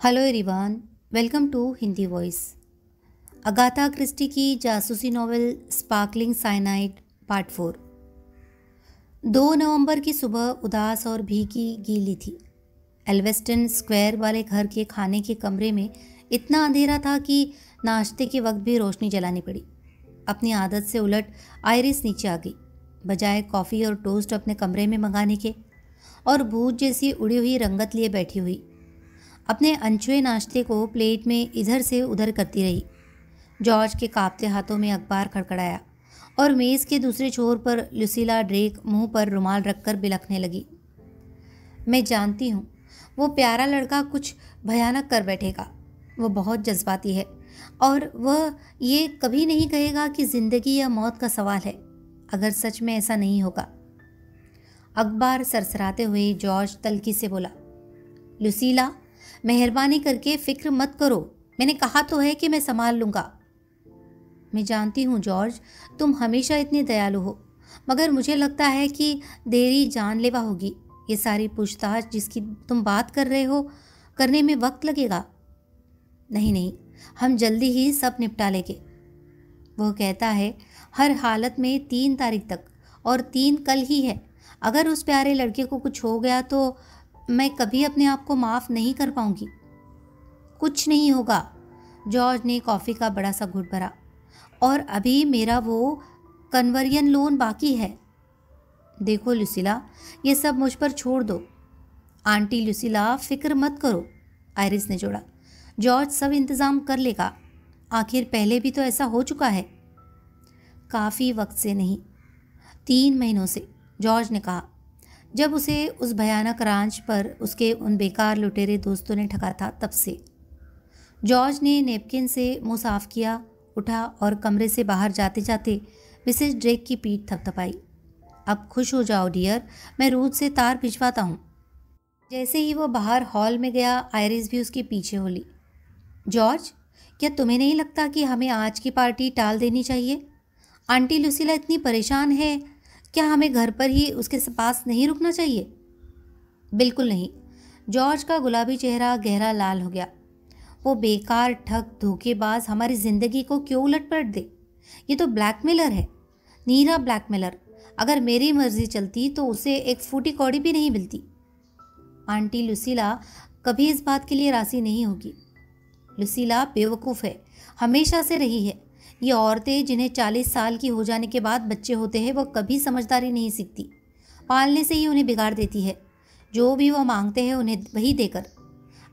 Hello everyone, welcome to Hindi voice. Agatha Christie की जासूसी novel sparkling cyanide part 4। 2 नवंबर की सुबह उदास और भीगी गीली थी। एल्वेस्टन स्क्वायर वाले घर के खाने के कमरे में इतना अंधेरा था कि नाश्ते के वक्त भी रोशनी जलानी पड़ी। अपनी आदत से उलट आयरिस नीचे आ गई, बजाय कॉफ़ी और टोस्ट अपने कमरे में मंगाने के, और भूत जैसी उड़ी हुई रंगत लिए बैठी हुई अपने अनछुए नाश्ते को प्लेट में इधर से उधर करती रही। जॉर्ज के कांपते हाथों में अखबार खड़खड़ाया और मेज़ के दूसरे छोर पर लुसीला ड्रेक मुंह पर रुमाल रखकर बिलखने लगी। मैं जानती हूँ वो प्यारा लड़का कुछ भयानक कर बैठेगा। वो बहुत जज्बाती है और वह ये कभी नहीं कहेगा कि ज़िंदगी या मौत का सवाल है, अगर सच में ऐसा नहीं होगा। अखबार सरसराते हुए जॉर्ज तल्खी से बोला, लुसीला, मेहरबानी करके फिक्र मत करो, मैंने कहा तो है कि मैं संभाल लूँगा। मैं जानती हूँ जॉर्ज, तुम हमेशा इतने दयालु हो, मगर मुझे लगता है कि देरी जानलेवा होगी। ये सारी पूछताछ जिसकी तुम बात कर रहे हो करने में वक्त लगेगा। नहीं नहीं, हम जल्दी ही सब निपटा लेंगे। वह कहता है हर हालत में 3 तारीख तक, और 3 कल ही है। अगर उस प्यारे लड़के को कुछ हो गया तो मैं कभी अपने आप को माफ़ नहीं कर पाऊंगी। कुछ नहीं होगा। जॉर्ज ने कॉफ़ी का बड़ा सा घुट भरा। और अभी मेरा वो कन्वर्जन लोन बाकी है। देखो लुसीला, ये सब मुझ पर छोड़ दो। आंटी लुसीला, फिक्र मत करो, आयरिस ने जोड़ा। जॉर्ज सब इंतज़ाम कर लेगा। आखिर पहले भी तो ऐसा हो चुका है। काफ़ी वक्त से नहीं, 3 महीनों से, जॉर्ज ने कहा, जब उसे उस भयानक रांच पर उसके उन बेकार लुटेरे दोस्तों ने ठगा था, तब से। जॉर्ज ने नैपकिन से मुंह साफ किया, उठा और कमरे से बाहर जाते जाते मिसेस ड्रेक की पीठ थपथपाई। अब खुश हो जाओ डियर, मैं रूट से तार भिजवाता हूँ। जैसे ही वो बाहर हॉल में गया, आयरिस भी उसके पीछे हो ली। जॉर्ज, क्या तुम्हें नहीं लगता कि हमें आज की पार्टी टाल देनी चाहिए? आंटी लुसीला इतनी परेशान है, क्या हमें घर पर ही उसके पास नहीं रुकना चाहिए? बिल्कुल नहीं। जॉर्ज का गुलाबी चेहरा गहरा लाल हो गया। वो बेकार ठग धोखेबाज हमारी ज़िंदगी को क्यों उलट पलट दे? ये तो ब्लैकमेलर है, नीरा ब्लैकमेलर। अगर मेरी मर्जी चलती तो उसे एक फूटी कौड़ी भी नहीं मिलती। आंटी लुसीला कभी इस बात के लिए राजी नहीं होगी। लुसीला बेवकूफ़ है, हमेशा से रही है। ये औरतें जिन्हें 40 साल की हो जाने के बाद बच्चे होते हैं, वो कभी समझदारी नहीं सीखती। पालने से ही उन्हें बिगाड़ देती है। जो भी वो मांगते हैं उन्हें वही देकर।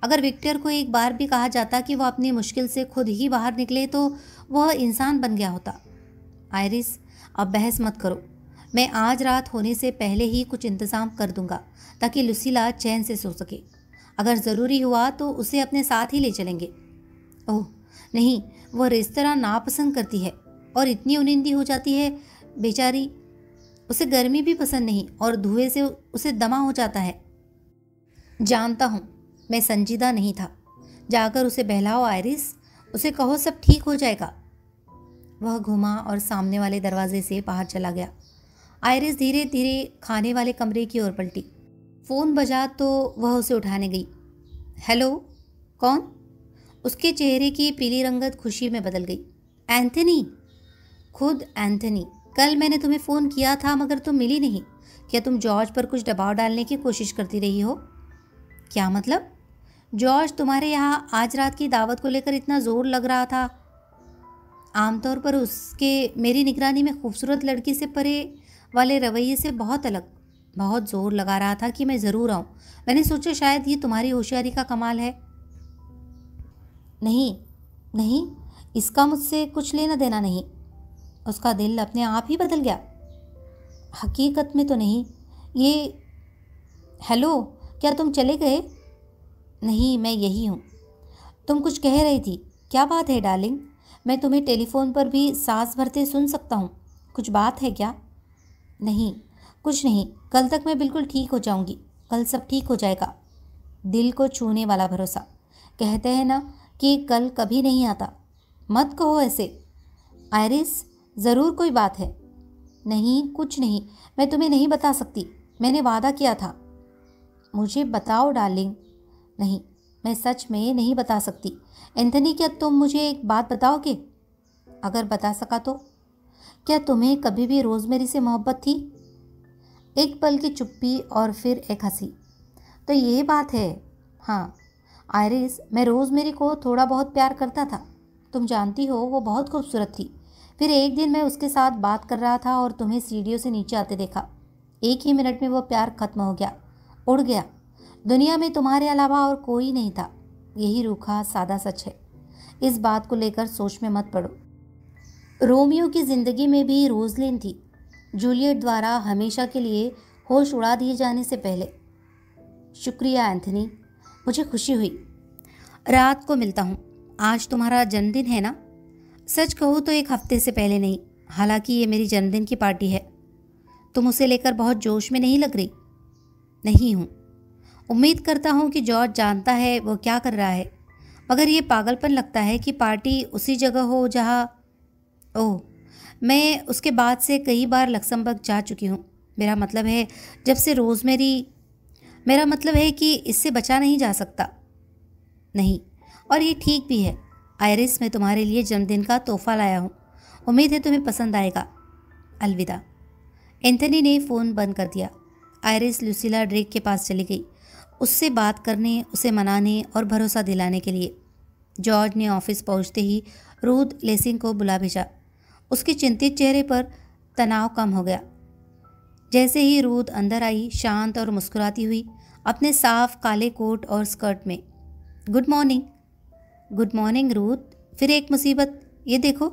अगर विक्टर को एक बार भी कहा जाता कि वह अपनी मुश्किल से खुद ही बाहर निकले तो वह इंसान बन गया होता। आयरिस, अब बहस मत करो। मैं आज रात होने से पहले ही कुछ इंतज़ाम कर दूंगा ताकि लुसीला चैन से सो सके। अगर ज़रूरी हुआ तो उसे अपने साथ ही ले चलेंगे। ओह नहीं, वह रेस्तरां नापसंद करती है और इतनी उनिंदी हो जाती है बेचारी। उसे गर्मी भी पसंद नहीं और धुएं से उसे दमा हो जाता है। जानता हूँ, मैं संजीदा नहीं था। जाकर उसे बहलाओ आयरिस, उसे कहो सब ठीक हो जाएगा। वह घुमा और सामने वाले दरवाजे से बाहर चला गया। आयरिस धीरे धीरे खाने वाले कमरे की ओर पलटी। फ़ोन बजा तो वह उसे उठाने गई। हेलो, कौन? उसके चेहरे की पीली रंगत खुशी में बदल गई। एंथनी, खुद एंथनी। कल मैंने तुम्हें फ़ोन किया था मगर तुम मिली नहीं। क्या तुम जॉर्ज पर कुछ दबाव डालने की कोशिश करती रही हो? क्या मतलब? जॉर्ज तुम्हारे यहाँ आज रात की दावत को लेकर इतना ज़ोर लग रहा था। आमतौर पर उसके मेरी निगरानी में खूबसूरत लड़की से परे वाले रवैये से बहुत अलग। बहुत ज़ोर लगा रहा था कि मैं ज़रूर आऊँ। मैंने सोचा शायद ये तुम्हारी होशियारी का कमाल है। नहीं नहीं, इसका मुझसे कुछ लेना देना नहीं। उसका दिल अपने आप ही बदल गया। हकीकत में तो नहीं। ये हेलो, क्या तुम चले गए? नहीं, मैं यही हूँ। तुम कुछ कह रही थी, क्या बात है डार्लिंग? मैं तुम्हें टेलीफोन पर भी सांस भरते सुन सकता हूँ। कुछ बात है क्या? नहीं, कुछ नहीं। कल तक मैं बिल्कुल ठीक हो जाऊँगी। कल सब ठीक हो जाएगा। दिल को छूने वाला भरोसा। कहते हैं ना कि कल कभी नहीं आता। मत कहो ऐसे आयरिस, ज़रूर कोई बात है। नहीं, कुछ नहीं। मैं तुम्हें नहीं बता सकती। मैंने वादा किया था। मुझे बताओ डार्लिंग। नहीं, मैं सच में नहीं बता सकती। एंथनी, क्या तुम मुझे एक बात बताओगे? अगर बता सका तो। क्या तुम्हें कभी भी रोज़मेरी से मोहब्बत थी? एक पल की चुप्पी और फिर एक हंसी। तो ये बात है। हाँ आयरिस, मैं रोज़मेरी को थोड़ा बहुत प्यार करता था। तुम जानती हो वो बहुत खूबसूरत थी। फिर एक दिन मैं उसके साथ बात कर रहा था और तुम्हें सीढ़ियों से नीचे आते देखा। एक ही मिनट में वो प्यार खत्म हो गया, उड़ गया। दुनिया में तुम्हारे अलावा और कोई नहीं था। यही रूखा सादा सच है। इस बात को लेकर सोच में मत पड़ो। रोमियो की जिंदगी में भी रोजलिन थी, जूलियट द्वारा हमेशा के लिए होश उड़ा दिए जाने से पहले। शुक्रिया एंथनी, मुझे खुशी हुई। रात को मिलता हूँ। आज तुम्हारा जन्मदिन है ना? सच कहूँ तो एक हफ्ते से पहले नहीं, हालांकि ये मेरी जन्मदिन की पार्टी है। तुम उसे लेकर बहुत जोश में नहीं लग रही? नहीं हूँ। उम्मीद करता हूँ कि जॉर्ज जानता है वो क्या कर रहा है, मगर ये पागलपन लगता है कि पार्टी उसी जगह हो जहाँ। ओह, मैं उसके बाद से कई बार लक्समबर्ग जा चुकी हूँ। मेरा मतलब है जब से रोज़मेरी, मेरा मतलब है कि इससे बचा नहीं जा सकता। नहीं, और ये ठीक भी है। आयरिस, मैं तुम्हारे लिए जन्मदिन का तोहफा लाया हूँ। उम्मीद है तुम्हें पसंद आएगा। अलविदा। एंथनी ने फ़ोन बंद कर दिया। आयरिस लुसिला ड्रेक के पास चली गई, उससे बात करने, उसे मनाने और भरोसा दिलाने के लिए। जॉर्ज ने ऑफिस पहुंचते ही रूथ लेसिंग को बुला भेजा। उसके चिंतित चेहरे पर तनाव कम हो गया। जैसे ही रूथ अंदर आई, शांत और मुस्कुराती हुई, अपने साफ काले कोट और स्कर्ट में। Good morning. Good morning Ruth. फिर एक मुसीबत, ये देखो।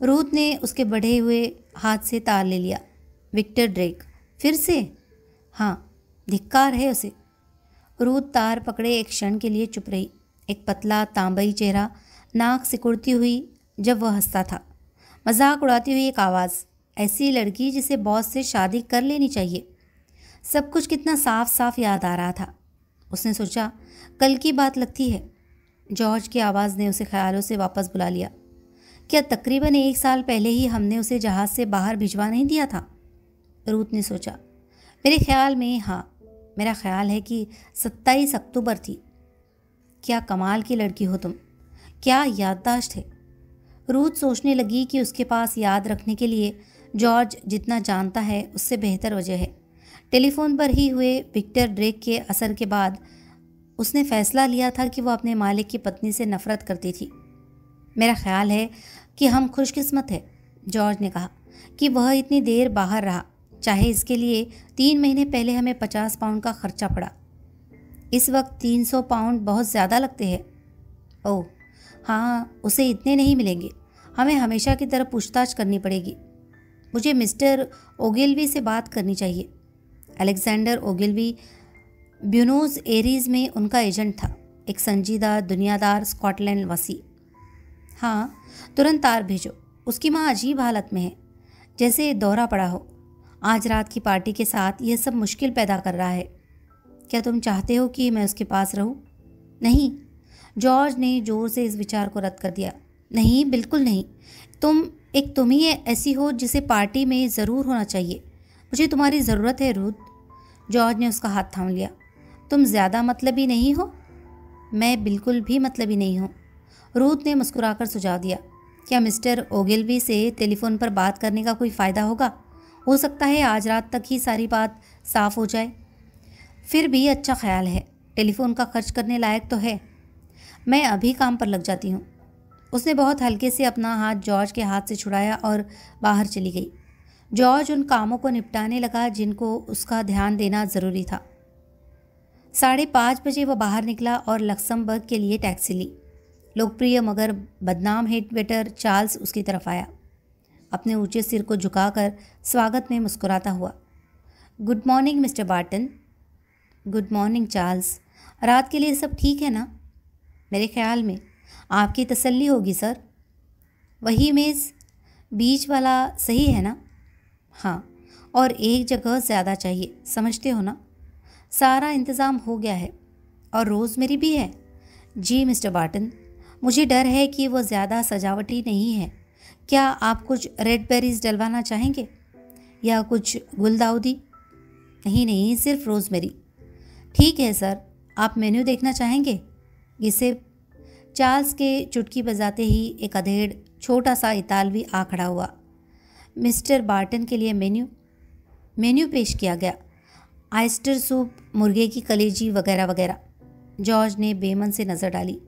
रूथ ने उसके बढ़े हुए हाथ से तार ले लिया। विक्टर ड्रेक, फिर से? हाँ, धिक्कार है उसे। रूथ तार पकड़े एक क्षण के लिए चुप रही। एक पतला तांबई चेहरा, नाक सिकुड़ती हुई जब वह हंसता था, मजाक उड़ाती हुई एक आवाज़, ऐसी लड़की जिसे बॉस से शादी कर लेनी चाहिए। सब कुछ कितना साफ साफ याद आ रहा था। उसने सोचा, कल की बात लगती है। जॉर्ज की आवाज़ ने उसे ख्यालों से वापस बुला लिया। क्या तकरीबन 1 साल पहले ही हमने उसे जहाज़ से बाहर भिजवा नहीं दिया था? रूथ ने सोचा। मेरे ख्याल में हाँ, मेरा ख्याल है कि 27 अक्टूबर थी। क्या कमाल की लड़की हो तुम, क्या याददाश्त है। रूथ सोचने लगी कि उसके पास याद रखने के लिए जॉर्ज जितना जानता है उससे बेहतर वजह है। टेलीफोन पर ही हुए विक्टर ड्रेक के असर के बाद उसने फैसला लिया था कि वह अपने मालिक की पत्नी से नफरत करती थी। मेरा ख्याल है कि हम खुशकिस्मत है, जॉर्ज ने कहा, कि वह इतनी देर बाहर रहा, चाहे इसके लिए 3 महीने पहले हमें 50 पाउंड का खर्चा पड़ा। इस वक्त 300 पाउंड बहुत ज़्यादा लगते हैं। ओह हाँ, उसे इतने नहीं मिलेंगे। हमें हमेशा की तरह पूछताछ करनी पड़ेगी। मुझे मिस्टर ओगिलवी से बात करनी चाहिए। अलेक्जेंडर ओगिलवी ब्यूनोस एरीज में उनका एजेंट था, एक संजीदा दुनियादार स्कॉटलैंड वासी। हाँ, तुरंत तार भेजो। उसकी माँ अजीब हालत में है, जैसे दौरा पड़ा हो। आज रात की पार्टी के साथ यह सब मुश्किल पैदा कर रहा है। क्या तुम चाहते हो कि मैं उसके पास रहूं? नहीं, जॉर्ज ने जोर से इस विचार को रद्द कर दिया। नहीं, बिल्कुल नहीं। तुम ही ऐसी हो जिसे पार्टी में ज़रूर होना चाहिए। मुझे तुम्हारी ज़रूरत है रूथ। जॉर्ज ने उसका हाथ थाम लिया। तुम ज़्यादा मतलबी नहीं हो? मैं बिल्कुल भी मतलबी नहीं हूँ, रूथ ने मुस्कुराकर सुझाव दिया। क्या मिस्टर ओगिलवी से टेलीफोन पर बात करने का कोई फ़ायदा होगा? हो सकता है आज रात तक ही सारी बात साफ हो जाए। फिर भी अच्छा ख्याल है, टेलीफोन का खर्च करने लायक तो है। मैं अभी काम पर लग जाती हूँ। उसने बहुत हल्के से अपना हाथ जॉर्ज के हाथ से छुड़ाया और बाहर चली गई। जॉर्ज उन कामों को निपटाने लगा जिनको उसका ध्यान देना ज़रूरी था। 5:30 बजे वह बाहर निकला और लक्समबर्ग के लिए टैक्सी ली। लोकप्रिय मगर बदनाम हेड वेटर चार्ल्स उसकी तरफ आया, अपने ऊंचे सिर को झुकाकर स्वागत में मुस्कुराता हुआ। Good morning mister Barton. Good morning Charles. रात के लिए सब ठीक है ना? मेरे ख्याल में आपकी तसल्ली होगी सर। वही मेज़ बीच वाला सही है ना? हाँ, और एक जगह ज़्यादा चाहिए, समझते हो ना? सारा इंतज़ाम हो गया है। और रोज़मेरी भी है? जी मिस्टर बार्टन, मुझे डर है कि वो ज़्यादा सजावटी नहीं है। क्या आप कुछ रेड बेरीज डलवाना चाहेंगे या कुछ गुलदाउदी? नहीं नहीं, सिर्फ रोज़मेरी। ठीक है सर, आप मेन्यू देखना चाहेंगे? गिसेप चार्ल्स के चुटकी बजाते ही एक अधेड़ छोटा सा इतालवी आ खड़ा हुआ। मिस्टर बार्टन के लिए मेन्यू पेश किया गया। आयस्टर सूप, मुर्गे की कलेजी वगैरह वगैरह। जॉर्ज ने बेमन से नज़र डाली।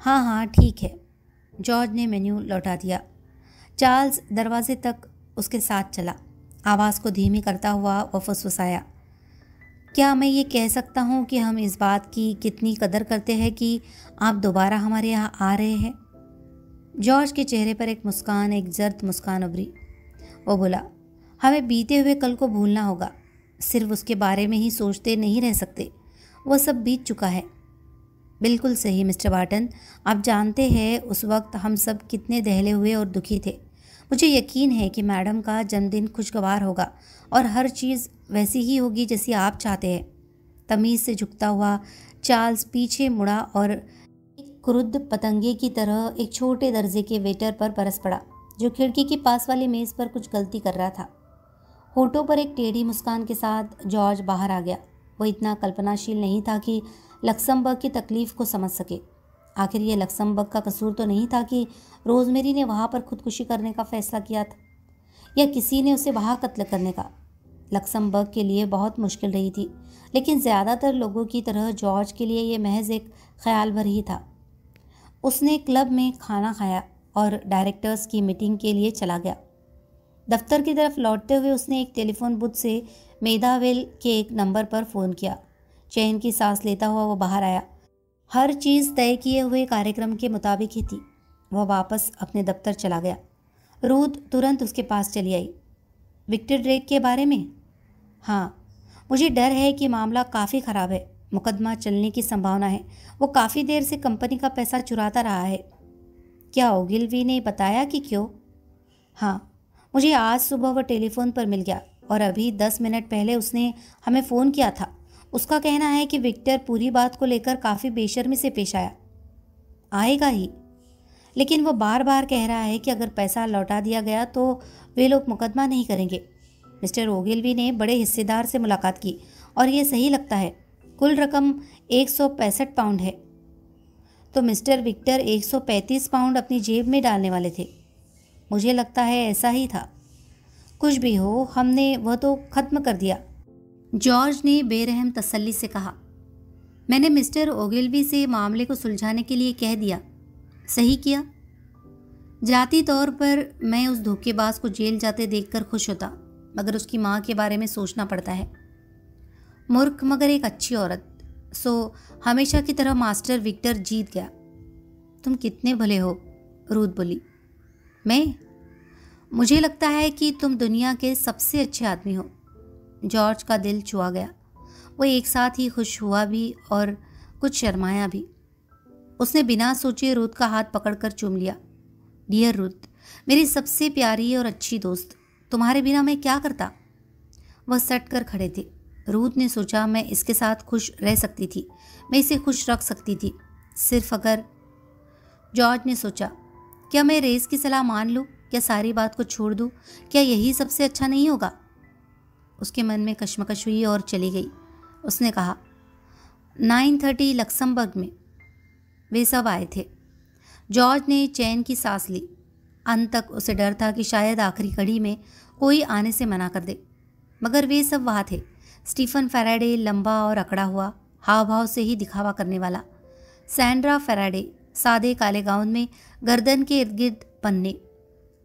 हाँ हाँ ठीक है। जॉर्ज ने मेन्यू लौटा दिया। चार्ल्स दरवाजे तक उसके साथ चला। आवाज़ को धीमी करता हुआ वह फुसफुसाया, क्या मैं ये कह सकता हूँ कि हम इस बात की कितनी कदर करते हैं कि आप दोबारा हमारे यहाँ आ रहे हैं। जॉर्ज के चेहरे पर एक मुस्कान, एक जर्द मुस्कान उभरी। वो बोला, हमें बीते हुए कल को भूलना होगा, सिर्फ उसके बारे में ही सोचते नहीं रह सकते। वो सब बीत चुका है। बिल्कुल सही मिस्टर बार्टन, आप जानते हैं उस वक्त हम सब कितने दहले हुए और दुखी थे। मुझे यकीन है कि मैडम का जन्मदिन खुशगवार होगा और हर चीज़ वैसी ही होगी जैसी आप चाहते हैं। तमीज़ से झुकता हुआ चार्ल्स पीछे मुड़ा और एक क्रुद्ध पतंगे की तरह एक छोटे दर्जे के वेटर पर बरस पड़ा, जो खिड़की के पास वाली मेज़ पर कुछ गलती कर रहा था। होठों पर एक टेढ़ी मुस्कान के साथ जॉर्ज बाहर आ गया। वो इतना कल्पनाशील नहीं था कि लक्समबर्ग की तकलीफ़ को समझ सके। आखिर ये लक्समबर्ग का कसूर तो नहीं था कि रोज़मेरी ने वहाँ पर खुदकुशी करने का फैसला किया था, या किसी ने उसे वहाँ कत्ल करने का। लक्समबर्ग के लिए बहुत मुश्किल रही थी, लेकिन ज़्यादातर लोगों की तरह जॉर्ज के लिए ये महज एक ख्याल भर ही था। उसने क्लब में खाना खाया और डायरेक्टर्स की मीटिंग के लिए चला गया। दफ्तर की तरफ लौटते हुए उसने एक टेलीफोन बूथ से मेदावेल के एक नंबर पर फ़ोन किया। चैन की सांस लेता हुआ वो बाहर आया। हर चीज़ तय किए हुए कार्यक्रम के मुताबिक ही थी। वह वापस अपने दफ्तर चला गया। रूथ तुरंत उसके पास चली आई। विक्टर ड्रेक के बारे में? हाँ, मुझे डर है कि मामला काफ़ी ख़राब है। मुकदमा चलने की संभावना है। वो काफ़ी देर से कंपनी का पैसा चुराता रहा है। क्या ओगिलवी ने बताया कि क्यों? हाँ, मुझे आज सुबह वह टेलीफोन पर मिल गया और अभी 10 मिनट पहले उसने हमें फ़ोन किया था। उसका कहना है कि विक्टर पूरी बात को लेकर काफ़ी बेशर्मी से पेश आएगा ही, लेकिन वो बार बार कह रहा है कि अगर पैसा लौटा दिया गया तो वे लोग मुकदमा नहीं करेंगे। मिस्टर ओगिलवी ने बड़े हिस्सेदार से मुलाकात की और ये सही लगता है। कुल रकम 165 पाउंड है। तो मिस्टर विक्टर 135 पाउंड अपनी जेब में डालने वाले थे। मुझे लगता है ऐसा ही था। कुछ भी हो, हमने वह तो ख़त्म कर दिया। जॉर्ज ने बेरहम तसल्ली से कहा, मैंने मिस्टर ओगिलवी से मामले को सुलझाने के लिए कह दिया। सही किया। जाती तौर पर मैं उस धोखेबाज को जेल जाते देखकर खुश होता, मगर उसकी माँ के बारे में सोचना पड़ता है। मूर्ख मगर एक अच्छी औरत। सो हमेशा की तरह मास्टर विक्टर जीत गया। तुम कितने भले हो, रूथ बोली। मैं? मुझे लगता है कि तुम दुनिया के सबसे अच्छे आदमी हो। जॉर्ज का दिल छुआ गया। वो एक साथ ही खुश हुआ भी और कुछ शर्माया भी। उसने बिना सोचे रूथ का हाथ पकड़कर चूम लिया। डियर रूथ, मेरी सबसे प्यारी और अच्छी दोस्त, तुम्हारे बिना मैं क्या करता? वह सट कर खड़े थे। रूथ ने सोचा, मैं इसके साथ खुश रह सकती थी, मैं इसे खुश रख सकती थी, सिर्फ अगर। जॉर्ज ने सोचा, क्या मैं रेस की सलाह मान लूँ? क्या सारी बात को छोड़ दूँ? क्या यही सबसे अच्छा नहीं होगा? उसके मन में कश्मकश हुई और चली गई। उसने कहा, 9:30 लक्समबर्ग में। वे सब आए थे। जॉर्ज ने चैन की सांस ली। अंत तक उसे डर था कि शायद आखिरी घड़ी में कोई आने से मना कर दे, मगर वे सब वहाँ थे। स्टीफन फैराडे, लंबा और अकड़ा हुआ, हाव भाव से ही दिखावा करने वाला। सैंड्रा फैराडे, सादे काले गाउन में, गर्दन के इर्द गिर्द पन्ने,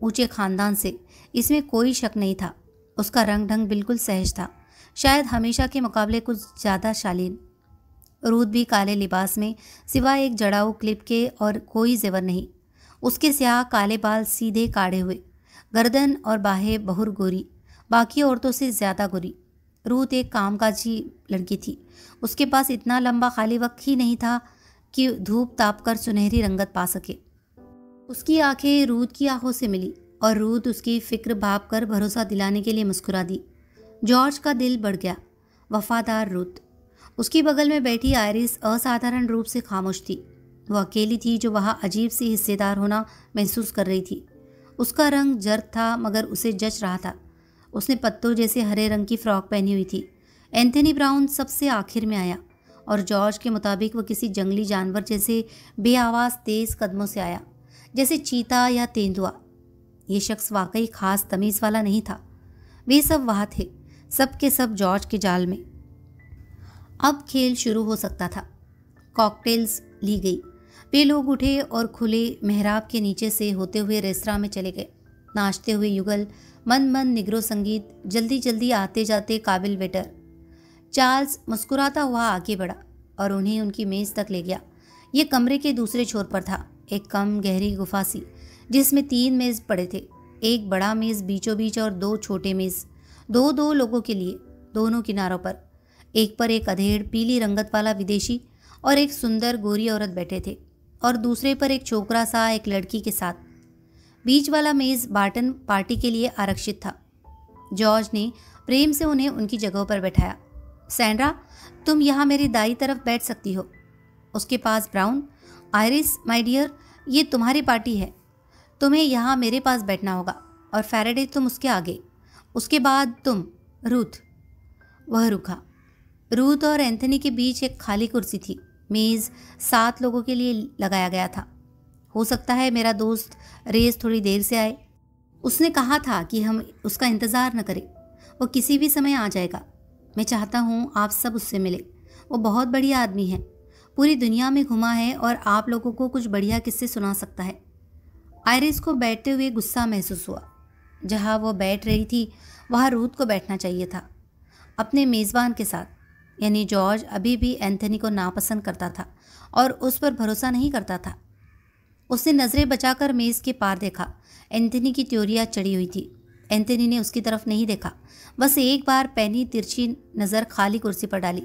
ऊंचे खानदान से, इसमें कोई शक नहीं था। उसका रंग ढंग बिल्कुल सहज था, शायद हमेशा के मुकाबले कुछ ज़्यादा शालीन। रूथ भी काले लिबास में, सिवाय एक जड़ाऊ क्लिप के और कोई जेवर नहीं। उसके स्याह काले बाल सीधे काढ़े हुए, गर्दन और बाहें बहुर गोरी, बाकी औरतों से ज़्यादा गोरी। रूथ एक कामकाजी लड़की थी। उसके पास इतना लंबा खाली वक्त ही नहीं था कि धूप ताप कर सुनहरी रंगत पा सके। उसकी आंखें रूथ की आंखों से मिली और रूथ उसकी फिक्र भाप कर भरोसा दिलाने के लिए मुस्कुरा दी। जॉर्ज का दिल बढ़ गया। वफादार रूथ। उसकी बगल में बैठी आयरिस असाधारण रूप से खामोश थी। वह अकेली थी जो वहाँ अजीब सी हिस्सेदार होना महसूस कर रही थी। उसका रंग जर्द था मगर उसे जच रहा था। उसने पत्तों जैसे हरे रंग की फ्रॉक पहनी हुई थी। एंथनी ब्राउन सबसे आखिर में आया और जॉर्ज के मुताबिक वो किसी जंगली जानवर जैसे बेआवाज़ तेज़ कदमों से आया, जैसे चीता या तेंदुआ। ये शख्स वाकई खास तमीज़ वाला नहीं था। वे सब वहाँ थे, सब के सब जॉर्ज के जाल में। अब खेल शुरू हो सकता था। कॉकटेल्स ली गई। वे लोग उठे और खुले मेहराब के नीचे से होते हुए रेस्तरां में चले गए। नाचते हुए युगल, मन मन निगरो संगीत, जल्दी जल्दी आते जाते काबिल वेटर। चार्ल्स मुस्कुराता हुआ आगे बढ़ा और उन्हें उनकी मेज़ तक ले गया। ये कमरे के दूसरे छोर पर था, एक कम गहरी गुफा सी, जिसमें 3 मेज़ पड़े थे। एक बड़ा मेज़ बीचों बीच और 2 छोटे मेज़, दो दो लोगों के लिए, दोनों किनारों पर। एक पर एक अधेड़ पीली रंगत वाला विदेशी और एक सुंदर गोरी औरत बैठे थे, और दूसरे पर एक छोकरा सा एक लड़की के साथ। बीच वाला मेज़ बार्टन पार्टी के लिए आरक्षित था। जॉर्ज ने प्रेम से उन्हें उनकी जगहों पर बैठाया। सैंड्रा, तुम यहाँ मेरी दाई तरफ बैठ सकती हो। उसके पास ब्राउन। आयरिस माय डियर, ये तुम्हारी पार्टी है, तुम्हें यहाँ मेरे पास बैठना होगा। और फैराडे, तुम उसके आगे। उसके बाद तुम, रूथ। वह रुका। रूथ और एंथनी के बीच एक खाली कुर्सी थी। मेज़ 7 लोगों के लिए लगाया गया था। हो सकता है मेरा दोस्त रेस थोड़ी देर से आए। उसने कहा था कि हम उसका इंतज़ार न करें, वो किसी भी समय आ जाएगा। मैं चाहता हूँ आप सब उससे मिले। वो बहुत बढ़िया आदमी है, पूरी दुनिया में घुमा है और आप लोगों को कुछ बढ़िया किस्से सुना सकता है। आयरिस को बैठते हुए गुस्सा महसूस हुआ। जहाँ वो बैठ रही थी वहाँ रूथ को बैठना चाहिए था, अपने मेज़बान के साथ। यानी जॉर्ज अभी भी एंथनी को नापसंद करता था और उस पर भरोसा नहीं करता था। उसने नज़रें बचाकर मेज़ के पार देखा। एंथनी की त्योरियाँ चढ़ी हुई थी। एंथनी ने उसकी तरफ नहीं देखा, बस एक बार पैनी तिरछी नज़र खाली कुर्सी पर डाली।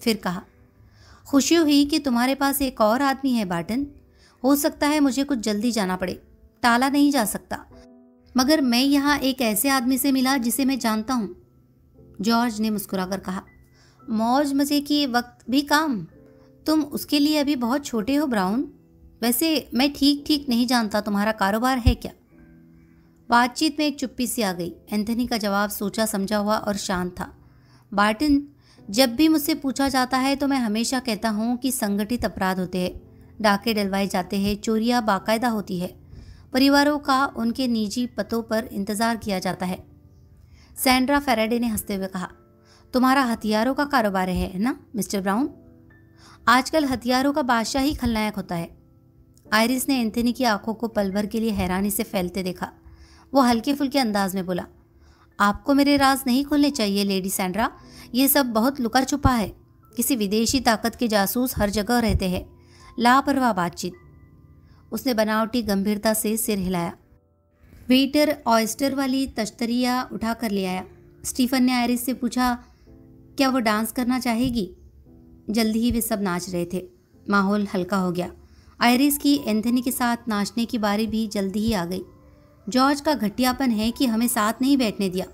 फिर कहा, खुशी हुई कि तुम्हारे पास एक और आदमी है बार्टन। हो सकता है मुझे कुछ जल्दी जाना पड़े, टाला नहीं जा सकता, मगर मैं यहाँ एक ऐसे आदमी से मिला जिसे मैं जानता हूँ। जॉर्ज ने मुस्कुराकर कहा, मौज मज़े की वक्त भी काम। तुम उसके लिए अभी बहुत छोटे हो ब्राउन। वैसे मैं ठीक ठीक नहीं जानता, तुम्हारा कारोबार है क्या? बातचीत में एक चुप्पी सी आ गई। एंथनी का जवाब सोचा समझा हुआ और शांत था। बार्टन, जब भी मुझसे पूछा जाता है तो मैं हमेशा कहता हूँ कि संगठित अपराध होते हैं, डाके डलवाए जाते हैं, चोरियाँ बाकायदा होती है, परिवारों का उनके निजी पतों पर इंतज़ार किया जाता है। सैंड्रा फैराडे ने हंसते हुए कहा, तुम्हारा हथियारों का कारोबार है ना मिस्टर ब्राउन? आजकल हथियारों का बादशाह ही खलनायक होता है। आयरिस ने एंथनी की आंखों को पल भर के लिए हैरानी से फैलते देखा। वो हल्के फुल्के अंदाज में बोला, आपको मेरे राज नहीं खोलने चाहिए लेडी सैंड्रा। ये सब बहुत लुका छुपा है। किसी विदेशी ताकत के जासूस हर जगह रहते हैं। लापरवाह बातचीत। उसने बनावटी गंभीरता से सिर हिलाया। वेटर ऑयस्टर वाली तश्तरियाँ उठा कर ले आया। स्टीफन ने आयरिस से पूछा, क्या वो डांस करना चाहेगी? जल्दी ही वे सब नाच रहे थे। माहौल हल्का हो गया। आयरिस की एंथनी के साथ नाचने की बारी भी जल्दी ही आ गई। जॉर्ज का घटियापन है कि हमें साथ नहीं बैठने दिया।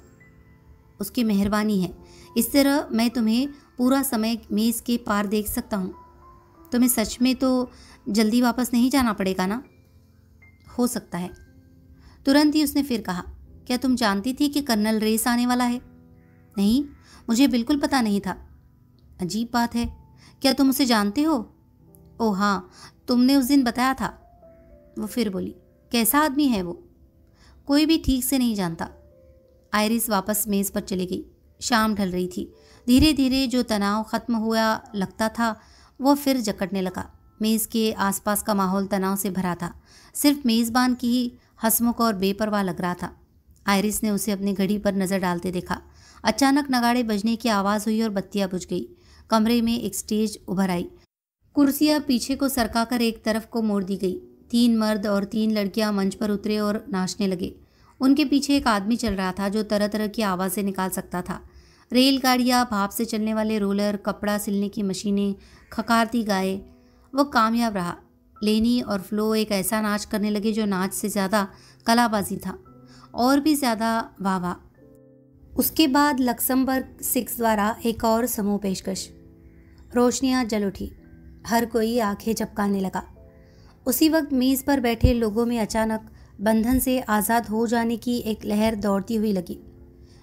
उसकी मेहरबानी है, इस तरह मैं तुम्हें पूरा समय मेज़ के पार देख सकता हूँ। तुम्हें सच में तो जल्दी वापस नहीं जाना पड़ेगा ना? हो सकता है। तुरंत ही उसने फिर कहा, क्या तुम जानती थी कि कर्नल रेस आने वाला है? नहीं, मुझे बिल्कुल पता नहीं था। अजीब बात है। क्या तुम उसे जानते हो? ओह हाँ, तुमने उस दिन बताया था। वो फिर बोली, कैसा आदमी है वो? कोई भी ठीक से नहीं जानता। आयरिस वापस मेज़ पर चली गई। शाम ढल रही थी। धीरे धीरे जो तनाव खत्म हुआ लगता था वो फिर जकड़ने लगा। मेज़ के आसपास का माहौल तनाव से भरा था। सिर्फ मेज़बान की ही हंसमुख और बेपरवाह लग रहा था। आयरिस ने उसे अपनी घड़ी पर नज़र डालते देखा। अचानक नगाड़े बजने की आवाज़ हुई और बत्तियां बुझ गई। कमरे में एक स्टेज उभर आई। कुर्सियां पीछे को सरकाकर एक तरफ को मोड़ दी गई। 3 मर्द और 3 लड़कियां मंच पर उतरे और नाचने लगे। उनके पीछे एक आदमी चल रहा था जो तरह तरह की आवाज़ें निकाल सकता था। रेलगाड़ियाँ, भाप से चलने वाले रोलर, कपड़ा सिलने की मशीनें, खकारती गायें। वो कामयाब रहा। लेनी और फ्लो एक ऐसा नाच करने लगे जो नाच से ज़्यादा कलाबाजी था, और भी ज़्यादा वाह वाह। उसके बाद लक्समबर्ग 6 द्वारा एक और समूह पेशकश। रोशनियाँ जल उठी। हर कोई आंखें झपकाने लगा। उसी वक्त मेज़ पर बैठे लोगों में अचानक बंधन से आज़ाद हो जाने की एक लहर दौड़ती हुई लगी,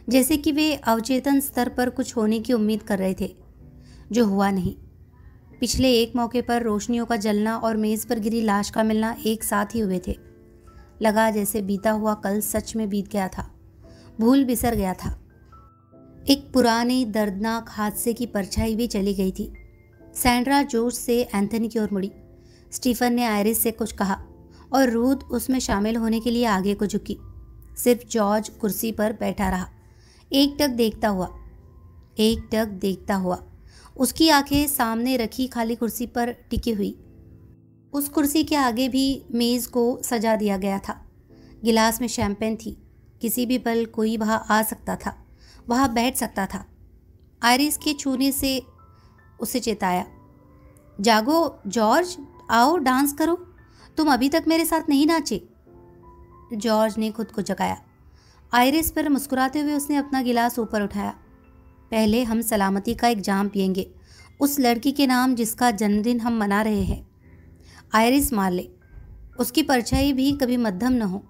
जैसे कि वे अवचेतन स्तर पर कुछ होने की उम्मीद कर रहे थे, जो हुआ नहीं। पिछले एक मौके पर रोशनियों का जलना और मेज़ पर गिरी लाश का मिलना एक साथ ही हुए थे। लगा जैसे बीता हुआ कल सच में बीत गया था, भूल बिसर गया था। एक पुराने दर्दनाक हादसे की परछाई भी चली गई थी। सैंड्रा जोश से एंथनी की ओर मुड़ी। स्टीफन ने आयरिस से कुछ कहा और रूथ उसमें शामिल होने के लिए आगे को झुकी। सिर्फ जॉर्ज कुर्सी पर बैठा रहा, एकटक देखता हुआ। उसकी आंखें सामने रखी खाली कुर्सी पर टिकी हुई। उस कुर्सी के आगे भी मेज़ को सजा दिया गया था। गिलास में शैंपेन थी। किसी भी पल कोई वहाँ आ सकता था, वहाँ बैठ सकता था। आयरिस के छूने से उसे चेताया, जागो जॉर्ज, आओ डांस करो, तुम अभी तक मेरे साथ नहीं नाचे। जॉर्ज ने खुद को जगाया। आयरिस पर मुस्कुराते हुए उसने अपना गिलास ऊपर उठाया। पहले हम सलामती का एक जाम पिएंगे, उस लड़की के नाम जिसका जन्मदिन हम मना रहे हैं। आयरिस मार ले, उसकी परछाई भी कभी मध्यम न हो।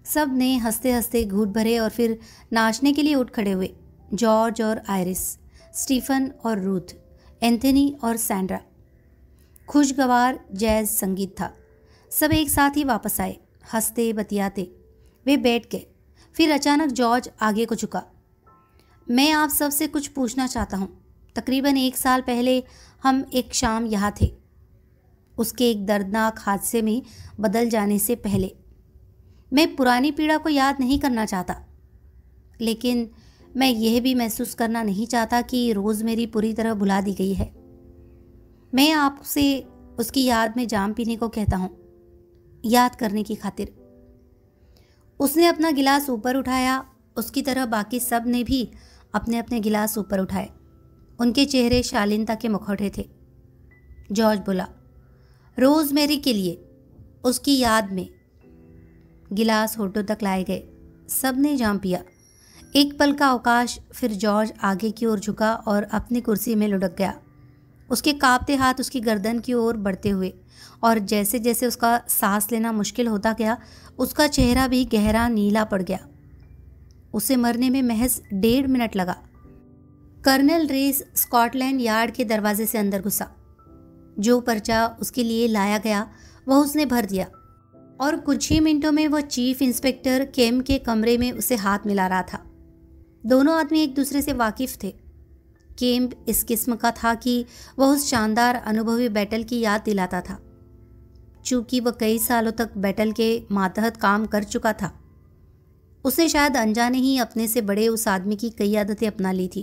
सब ने हंसते हंसते घूंट भरे और फिर नाचने के लिए उठ खड़े हुए। जॉर्ज और आयरिस, स्टीफन और रूथ, एंथनी और सैंड्रा। खुशगवार जैज संगीत था। सब एक साथ ही वापस आए, हंसते बतियाते। वे बैठ गए। फिर अचानक जॉर्ज आगे को झुका। मैं आप सब से कुछ पूछना चाहता हूँ। तकरीबन 1 साल पहले हम एक शाम यहाँ थे, उसके एक दर्दनाक हादसे में बदल जाने से पहले। मैं पुरानी पीड़ा को याद नहीं करना चाहता, लेकिन मैं यह भी महसूस करना नहीं चाहता कि रोज़ मेरी पूरी तरह भुला दी गई है। मैं आपसे उसकी याद में जाम पीने को कहता हूँ, याद करने की खातिर। उसने अपना गिलास ऊपर उठाया। उसकी तरह बाकी सब ने भी अपने अपने गिलास ऊपर उठाए। उनके चेहरे शालीनता के मुखौटे थे। जॉर्ज बोला, रोज़मेरी के लिए, उसकी याद में। गिलास होठों तक लाए गए। सब ने जाम पिया। एक पल का अवकाश, फिर जॉर्ज आगे की ओर झुका और अपनी कुर्सी में लुढ़क गया। उसके कांपते हाथ उसकी गर्दन की ओर बढ़ते हुए, और जैसे जैसे उसका सांस लेना मुश्किल होता गया, उसका चेहरा भी गहरा नीला पड़ गया। उसे मरने में महज 1.5 मिनट लगा। कर्नल रेस स्कॉटलैंड यार्ड के दरवाजे से अंदर घुसा। जो पर्चा उसके लिए लाया गया वह उसने भर दिया, और कुछ ही मिनटों में वह चीफ इंस्पेक्टर केम के कमरे में उसे हाथ मिला रहा था। दोनों आदमी एक दूसरे से वाकिफ थे। केम इस किस्म का था कि वह उस शानदार अनुभवी बैटल की याद दिलाता था। चूंकि वह कई सालों तक बैटल के मातहत काम कर चुका था, उसने शायद अनजाने ही अपने से बड़े उस आदमी की कई आदतें अपना ली थी।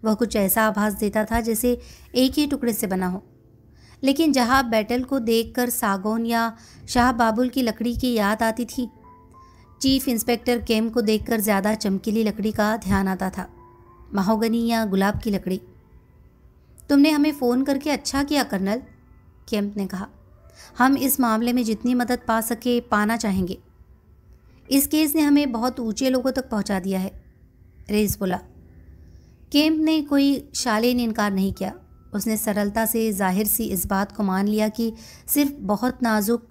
वह कुछ ऐसा आभास देता था जैसे एक ही टुकड़े से बना हो। लेकिन जहाँ बैटल को देखकर सागौन या शाह बाबुल की लकड़ी की याद आती थी, चीफ इंस्पेक्टर केम को देखकर ज़्यादा चमकीली लकड़ी का ध्यान आता था, महोगनी या गुलाब की लकड़ी। तुमने हमें फ़ोन करके अच्छा किया कर्नल, केम्प ने कहा। हम इस मामले में जितनी मदद पा सके पाना चाहेंगे। इस केस ने हमें बहुत ऊंचे लोगों तक पहुंचा दिया है, रेस बोला। केम्प ने कोई शालीन इनकार नहीं किया। उसने सरलता से जाहिर सी इस बात को मान लिया कि सिर्फ बहुत नाजुक,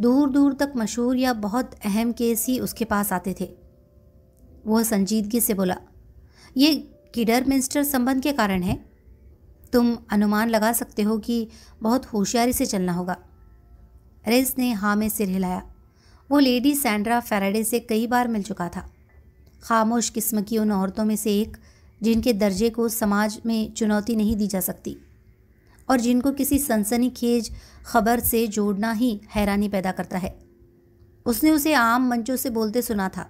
दूर दूर तक मशहूर या बहुत अहम केस ही उसके पास आते थे। वह संजीदगी से बोला, ये किडरमिंस्टर संबंध के कारण है। तुम अनुमान लगा सकते हो कि बहुत होशियारी से चलना होगा। रेस ने हाँ में सिर हिलाया। वो लेडी सैंड्रा फैराडे से कई बार मिल चुका था। खामोश किस्म की उन औरतों में से एक जिनके दर्जे को समाज में चुनौती नहीं दी जा सकती, और जिनको किसी सनसनीखेज खबर से जोड़ना ही हैरानी पैदा करता है। उसने उसे आम मंचों से बोलते सुना था,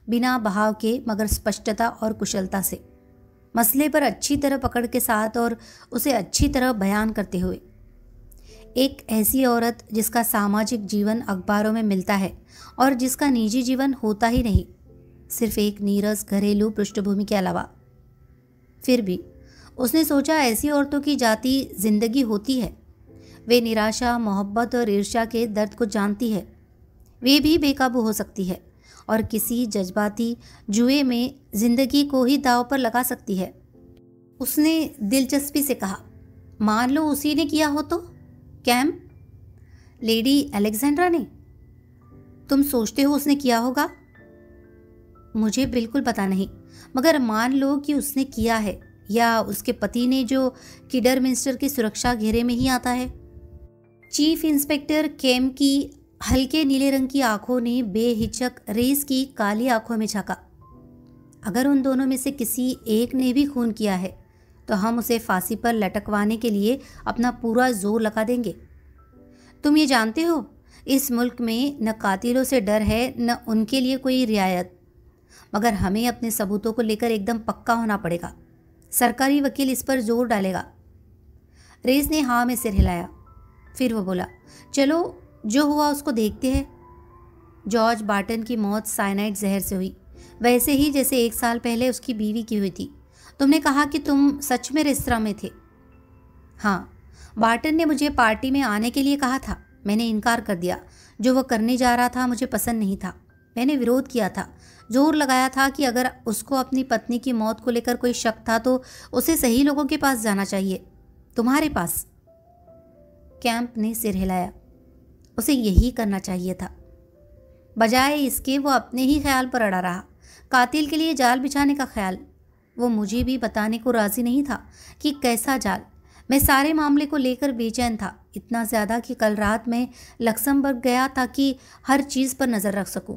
बिना बहाव के मगर स्पष्टता और कुशलता से, मसले पर अच्छी तरह पकड़ के साथ और उसे अच्छी तरह बयान करते हुए। एक ऐसी औरत जिसका सामाजिक जीवन अखबारों में मिलता है और जिसका निजी जीवन होता ही नहीं, सिर्फ एक नीरस घरेलू पृष्ठभूमि के अलावा। फिर भी उसने सोचा, ऐसी औरतों की जाति जिंदगी होती है। वे निराशा, मोहब्बत और ईर्ष्या के दर्द को जानती है। वे भी बेकाबू हो सकती है और किसी जज्बाती जुए में जिंदगी को ही दांव पर लगा सकती है। उसने दिलचस्पी से कहा, मान लो उसी ने किया हो तो? कैम? लेडी अलेक्जेंड्रा ने? तुम सोचते हो उसने किया होगा? मुझे बिल्कुल पता नहीं, मगर मान लो कि उसने किया है, या उसके पति ने जो किडरमिंस्टर की सुरक्षा घेरे में ही आता है? चीफ इंस्पेक्टर केम की हल्के नीले रंग की आंखों ने बेहिचक रेस की काली आंखों में झांका। अगर उन दोनों में से किसी एक ने भी खून किया है तो हम उसे फांसी पर लटकवाने के लिए अपना पूरा जोर लगा देंगे। तुम ये जानते हो, इस मुल्क में न कातिलों से डर है न उनके लिए कोई रियायत, मगर हमें अपने सबूतों को लेकर एकदम पक्का होना पड़ेगा। सरकारी वकील इस पर जोर डालेगा। रेस ने हाँ में सिर हिलाया। फिर वो बोला, चलो जो हुआ उसको देखते हैं। जॉर्ज बार्टन की मौत साइनाइड जहर से हुई, वैसे ही जैसे 1 साल पहले उसकी बीवी की हुई थी। तुमने कहा कि तुम सच में रेस्तरां में थे। हाँ, बार्टन ने मुझे पार्टी में आने के लिए कहा था। मैंने इनकार कर दिया। जो वह करने जा रहा था मुझे पसंद नहीं था। मैंने विरोध किया था, जोर लगाया था कि अगर उसको अपनी पत्नी की मौत को लेकर कोई शक था तो उसे सही लोगों के पास जाना चाहिए, तुम्हारे पास। कैंप ने सिर हिलाया। उसे यही करना चाहिए था। बजाय इसके वो अपने ही ख्याल पर अड़ा रहा, कातिल के लिए जाल बिछाने का ख्याल। वो मुझे भी बताने को राजी नहीं था कि कैसा जाल। मैं सारे मामले को लेकर बेचैन था, इतना ज़्यादा कि कल रात मैं लक्समबर्ग गया ताकि हर चीज़ पर नज़र रख सकूं।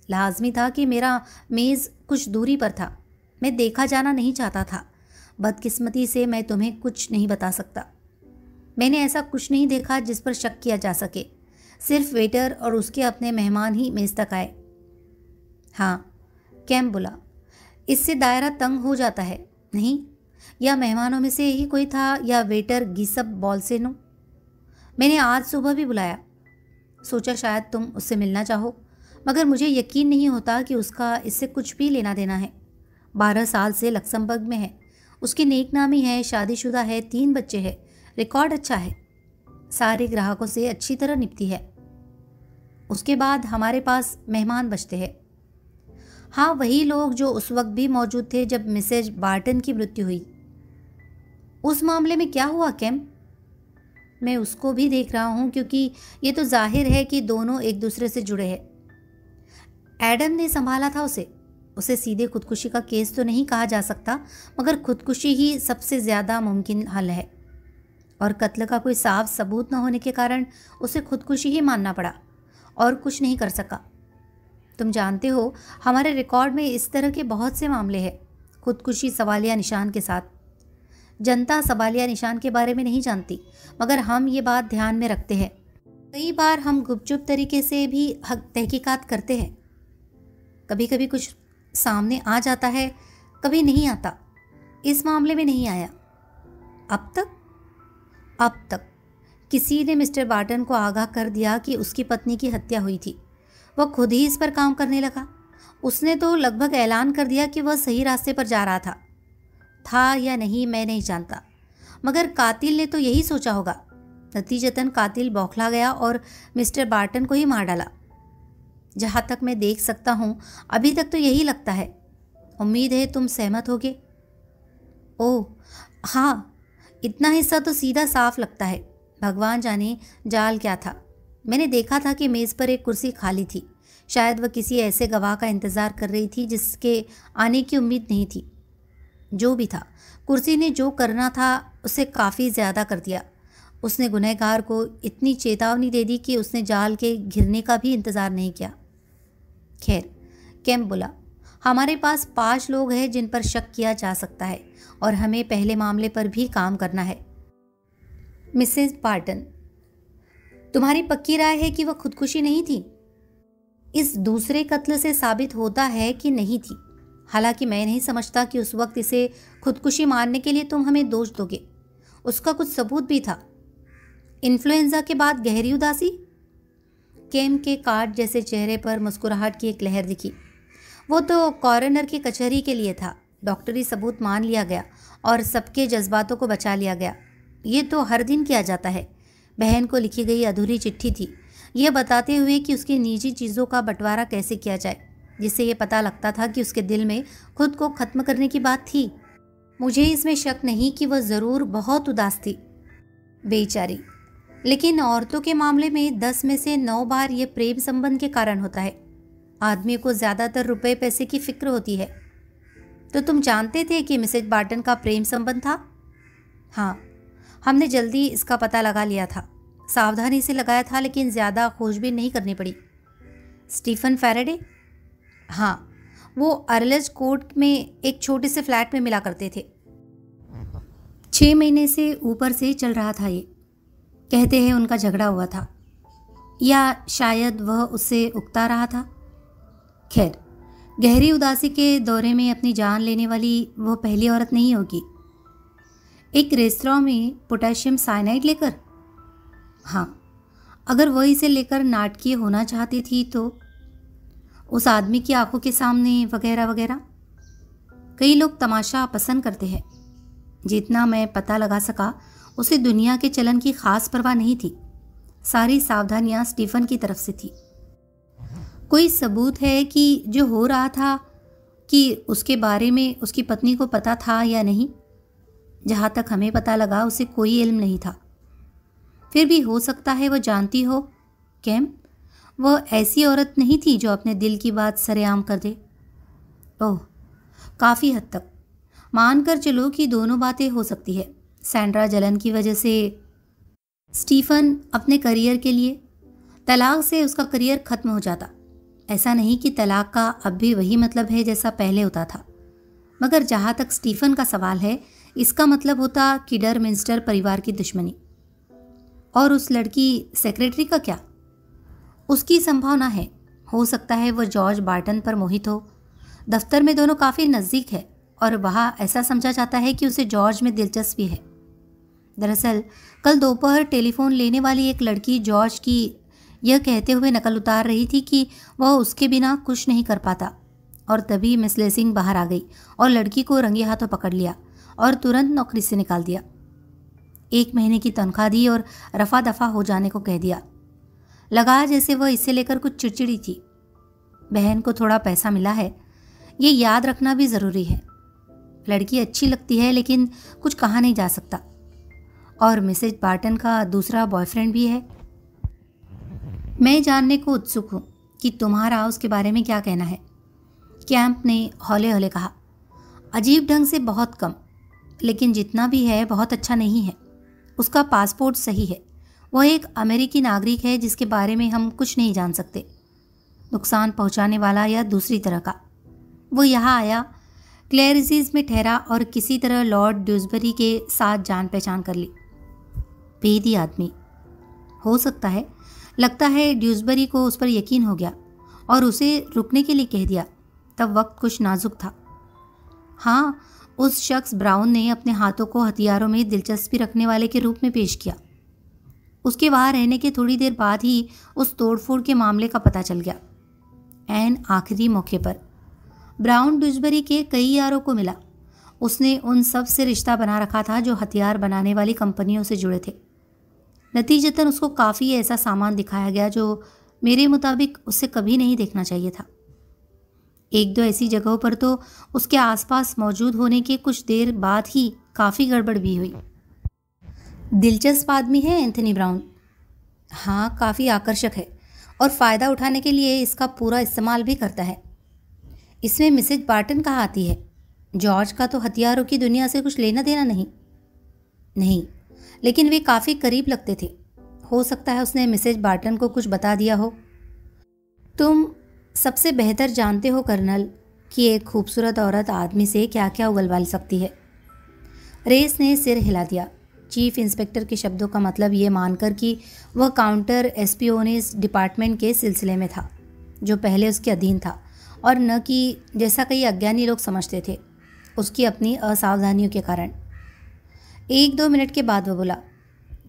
लाजमी था कि मेरा मेज़ कुछ दूरी पर था। मैं देखा जाना नहीं चाहता था। बदकिस्मती से मैं तुम्हें कुछ नहीं बता सकता। मैंने ऐसा कुछ नहीं देखा जिस पर शक किया जा सके। सिर्फ वेटर और उसके अपने मेहमान ही मेज़ तक आए। हाँ, कैम बोला, इससे दायरा तंग हो जाता है नहीं? या मेहमानों में से ही कोई था या वेटर गिसप बॉल्सेनो? मैंने आज सुबह भी बुलाया, सोचा शायद तुम उससे मिलना चाहो, मगर मुझे यकीन नहीं होता कि उसका इससे कुछ भी लेना देना है। 12 साल से लक्समबर्ग में है। उसकी नेकनामी है, शादीशुदा है, 3 बच्चे हैं, रिकॉर्ड अच्छा है, सारे ग्राहकों से अच्छी तरह निपटी है। उसके बाद हमारे पास मेहमान बचते हैं। हाँ, वही लोग जो उस वक्त भी मौजूद थे जब मिसेज बार्टन की मृत्यु हुई। उस मामले में क्या हुआ कैम? मैं उसको भी देख रहा हूँ क्योंकि ये तो जाहिर है कि दोनों एक दूसरे से जुड़े हैं। एडम ने संभाला था उसे सीधे खुदकुशी का केस तो नहीं कहा जा सकता, मगर खुदकुशी ही सबसे ज़्यादा मुमकिन हल है। और कत्ल का कोई साफ सबूत न होने के कारण उसे खुदकुशी ही मानना पड़ा और कुछ नहीं कर सका। तुम जानते हो, हमारे रिकॉर्ड में इस तरह के बहुत से मामले हैं, खुदकुशी सवालिया निशान के साथ। जनता सवालिया निशान के बारे में नहीं जानती, मगर हम ये बात ध्यान में रखते हैं। कई बार हम गुपचुप तरीके से भी तहकीकात करते हैं। कभी कभी कुछ सामने आ जाता है, कभी नहीं आता। इस मामले में नहीं आया। अब तक किसी ने मिस्टर बार्टन को आगाह कर दिया कि उसकी पत्नी की हत्या हुई थी। वह खुद ही इस पर काम करने लगा। उसने तो लगभग ऐलान कर दिया कि वह सही रास्ते पर जा रहा था या नहीं मैं नहीं जानता, मगर कातिल ने तो यही सोचा होगा। नतीजतन कातिल बौखला गया और मिस्टर बार्टन को ही मार डाला। जहाँ तक मैं देख सकता हूँ अभी तक तो यही लगता है। उम्मीद है तुम सहमत होगे। ओह हाँ, इतना हिस्सा तो सीधा साफ लगता है। भगवान जाने जाल क्या था। मैंने देखा था कि मेज़ पर एक कुर्सी खाली थी। शायद वह किसी ऐसे गवाह का इंतज़ार कर रही थी जिसके आने की उम्मीद नहीं थी। जो भी था, कुर्सी ने जो करना था उसे काफ़ी ज़्यादा कर दिया। उसने गुनहगार को इतनी चेतावनी दे दी कि उसने जाल के घिरने का भी इंतज़ार नहीं किया। खैर, कैम बोला, हमारे पास 5 लोग हैं जिन पर शक किया जा सकता है और हमें पहले मामले पर भी काम करना है। मिसेस बार्टन, तुम्हारी पक्की राय है कि वह खुदकुशी नहीं थी? इस दूसरे कत्ल से साबित होता है कि नहीं थी। हालांकि मैं नहीं समझता कि उस वक्त इसे खुदकुशी मानने के लिए तुम हमें दोष दोगे। उसका कुछ सबूत भी था। इन्फ्लुएंजा के बाद गहरी उदासी। केम के काट जैसे चेहरे पर मुस्कुराहट की एक लहर दिखी। वो तो कॉरोनर की कचहरी के लिए था। डॉक्टरी सबूत मान लिया गया और सबके जज्बातों को बचा लिया गया। ये तो हर दिन किया जाता है। बहन को लिखी गई अधूरी चिट्ठी थी, यह बताते हुए कि उसकी निजी चीज़ों का बंटवारा कैसे किया जाए, जिससे ये पता लगता था कि उसके दिल में खुद को ख़त्म करने की बात थी। मुझे इसमें शक नहीं कि वह ज़रूर बहुत उदास थी, बेचारी। लेकिन औरतों के मामले में 10 में से 9 बार ये प्रेम संबंध के कारण होता है। आदमी को ज़्यादातर रुपए पैसे की फिक्र होती है। तो तुम जानते थे कि मिसेज बार्टन का प्रेम संबंध था? हाँ, हमने जल्दी इसका पता लगा लिया था। सावधानी से लगाया था, लेकिन ज़्यादा खोजबीन नहीं करनी पड़ी। Stephen Faraday? हाँ, वो अर्लेज कोर्ट में एक छोटे से फ्लैट में मिला करते थे। 6 महीने से ऊपर से चल रहा था ये। कहते हैं उनका झगड़ा हुआ था, या शायद वह उससे उकता रहा था। खैर, गहरी उदासी के दौरे में अपनी जान लेने वाली वह पहली औरत नहीं होगी। एक रेस्तरां में पोटेशियम साइनाइड लेकर? हाँ, अगर वह इसे लेकर नाटकीय होना चाहती थी तो उस आदमी की आंखों के सामने वगैरह वगैरह। कई लोग तमाशा पसंद करते हैं। जितना मैं पता लगा सका, उसे दुनिया के चलन की खास परवाह नहीं थी। सारी सावधानियां स्टीफन की तरफ से थी। कोई सबूत है कि जो हो रहा था कि उसके बारे में उसकी पत्नी को पता था या नहीं? जहाँ तक हमें पता लगा, उसे कोई इल्म नहीं था। फिर भी हो सकता है वह जानती हो। कैम, वह ऐसी औरत नहीं थी जो अपने दिल की बात सरेआम कर दे। ओह, काफ़ी हद तक मानकर चलो कि दोनों बातें हो सकती है। सैंड्रा जलन की वजह से, स्टीफन अपने करियर के लिए। तलाक से उसका करियर खत्म हो जाता। ऐसा नहीं कि तलाक का अब भी वही मतलब है जैसा पहले होता था, मगर जहाँ तक स्टीफन का सवाल है, इसका मतलब होता किडरमिंस्टर परिवार की दुश्मनी। और उस लड़की सेक्रेटरी का क्या? उसकी संभावना है। हो सकता है वह जॉर्ज बार्टन पर मोहित हो। दफ्तर में दोनों काफ़ी नज़दीक है और वहाँ ऐसा समझा जाता है कि उसे जॉर्ज में दिलचस्पी है। दरअसल कल दोपहर टेलीफोन लेने वाली एक लड़की जॉर्ज की यह कहते हुए नकल उतार रही थी कि वह उसके बिना कुछ नहीं कर पाता, और तभी मिस लेसिंग बाहर आ गई और लड़की को रंगे हाथों पकड़ लिया और तुरंत नौकरी से निकाल दिया। 1 महीने की तनख्वाह दी और रफा दफा हो जाने को कह दिया। लगा जैसे वह इसे लेकर कुछ चिड़चिड़ी थी। बहन को थोड़ा पैसा मिला है, ये याद रखना भी ज़रूरी है। लड़की अच्छी लगती है, लेकिन कुछ कहा नहीं जा सकता। और मिसेज बार्टन का दूसरा बॉयफ्रेंड भी है। मैं जानने को उत्सुक हूँ कि तुम्हारा उसके बारे में क्या कहना है। कैंप ने हौले हौले कहा। अजीब ढंग से बहुत कम, लेकिन जितना भी है बहुत अच्छा नहीं है। उसका पासपोर्ट सही है। वह एक अमेरिकी नागरिक है जिसके बारे में हम कुछ नहीं जान सकते, नुकसान पहुंचाने वाला या दूसरी तरह का। वो यहाँ आया, क्लेरिसीज में ठहरा और किसी तरह लॉर्ड ड्यूसबरी के साथ जान पहचान कर ली। भेदी आदमी हो सकता है। लगता है ड्यूसबरी को उस पर यकीन हो गया और उसे रुकने के लिए कह दिया। तब वक्त कुछ नाजुक था। हाँ, उस शख्स ब्राउन ने अपने हाथों को हथियारों में दिलचस्पी रखने वाले के रूप में पेश किया। उसके वहाँ रहने के थोड़ी देर बाद ही उस तोड़फोड़ के मामले का पता चल गया। एन आखिरी मौके पर ब्राउन ड्यूसबरी के कई यारों को मिला। उसने उन सब से रिश्ता बना रखा था जो हथियार बनाने वाली कंपनियों से जुड़े थे। नतीजतन उसको काफ़ी ऐसा सामान दिखाया गया जो मेरे मुताबिक उसे कभी नहीं देखना चाहिए था। 1-2 ऐसी जगहों पर तो उसके आसपास मौजूद होने के कुछ देर बाद ही काफ़ी गड़बड़ भी हुई। दिलचस्प आदमी है एंथनी ब्राउन। हाँ, काफ़ी आकर्षक है और फ़ायदा उठाने के लिए इसका पूरा इस्तेमाल भी करता है। इसमें मिसेज बार्टन कहाँ आती है? जॉर्ज का तो हथियारों की दुनिया से कुछ लेना देना नहीं, लेकिन वे काफ़ी करीब लगते थे। हो सकता है उसने मिसेज बार्टन को कुछ बता दिया हो। तुम सबसे बेहतर जानते हो कर्नल कि एक खूबसूरत औरत आदमी से क्या क्या उगलवा सकती है। रेस ने सिर हिला दिया। चीफ इंस्पेक्टर के शब्दों का मतलब ये मानकर कि वह काउंटर एस्पियोनेज डिपार्टमेंट के सिलसिले में था, जो पहले उसके अधीन था, और न कि जैसा कई अज्ञानी लोग समझते थे, उसकी अपनी असावधानियों के कारण। 1-2 मिनट के बाद वह बोला,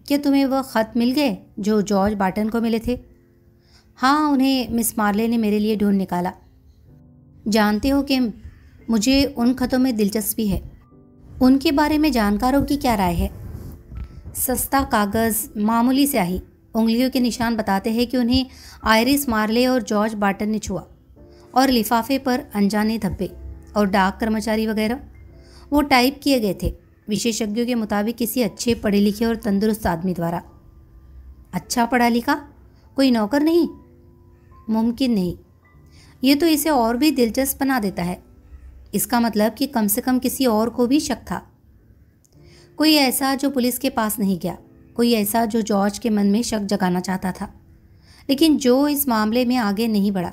क्या तुम्हें वह ख़त मिल गए जो जॉर्ज बार्टन को मिले थे? हाँ, उन्हें मिस मार्ले ने मेरे लिए ढूंढ निकाला। जानते हो कि मुझे उन खतों में दिलचस्पी है। उनके बारे में जानकारों की क्या राय है? सस्ता कागज़, मामूली स्याही, उंगलियों के निशान बताते हैं कि उन्हें आयरिस मार्ले और जॉर्ज बार्टन ने छुआ, और लिफाफे पर अनजाने धब्बे और डाक कर्मचारी वगैरह। वो टाइप किए गए थे, विशेषज्ञों के मुताबिक किसी अच्छे पढ़े लिखे और तंदुरुस्त आदमी द्वारा। अच्छा पढ़ा लिखा? कोई नौकर नहीं? मुमकिन नहीं। ये तो इसे और भी दिलचस्प बना देता है। इसका मतलब कि कम से कम किसी और को भी शक था। कोई ऐसा जो पुलिस के पास नहीं गया, कोई ऐसा जो जॉर्ज के मन में शक जगाना चाहता था, लेकिन जो इस मामले में आगे नहीं बढ़ा।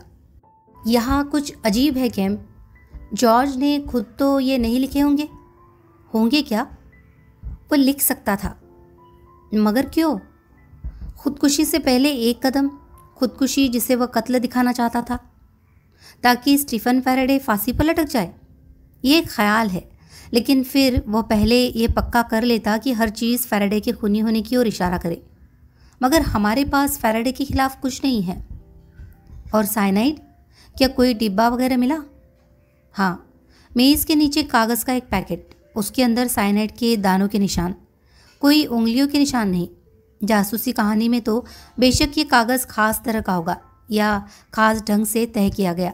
यहाँ कुछ अजीब है कैम। जॉर्ज ने खुद तो ये नहीं लिखे होंगे। होंगे क्या? वो लिख सकता था, मगर क्यों? खुदकुशी से पहले एक कदम, खुदकुशी जिसे वह कत्ल दिखाना चाहता था, ताकि स्टीफन फैराडे फांसी पर लटक जाए। ये एक ख्याल है, लेकिन फिर वह पहले ये पक्का कर लेता कि हर चीज़ फैराडे के खूनी होने की ओर इशारा करे। मगर हमारे पास फैराडे के खिलाफ कुछ नहीं है। और साइनाइड? क्या कोई डिब्बा वगैरह मिला? हाँ, मेज़ के नीचे कागज़ का एक पैकेट, उसके अंदर साइनाइड के दानों के निशान, कोई उंगलियों के निशान नहीं। जासूसी कहानी में तो बेशक ये कागज़ खास तरह का होगा या खास ढंग से तय किया गया।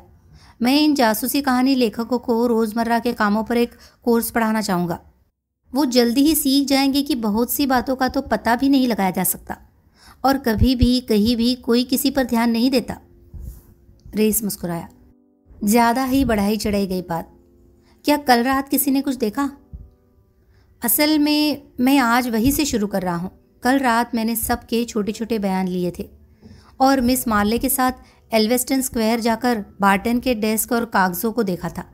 मैं इन जासूसी कहानी लेखकों को रोज़मर्रा के कामों पर एक कोर्स पढ़ाना चाहूँगा। वो जल्दी ही सीख जाएंगे कि बहुत सी बातों का तो पता भी नहीं लगाया जा सकता और कभी भी कहीं भी कोई किसी पर ध्यान नहीं देता। रेस मुस्कुराया। ज़्यादा ही बढ़ाई चढ़ाई गई बात। क्या कल रात किसी ने कुछ देखा? असल में मैं आज वही से शुरू कर रहा हूँ। कल रात मैंने सबके छोटे छोटे बयान लिए थे और मिस मार्ले के साथ एल्वेस्टन स्क्वायर जाकर बार्टन के डेस्क और कागज़ों को देखा था।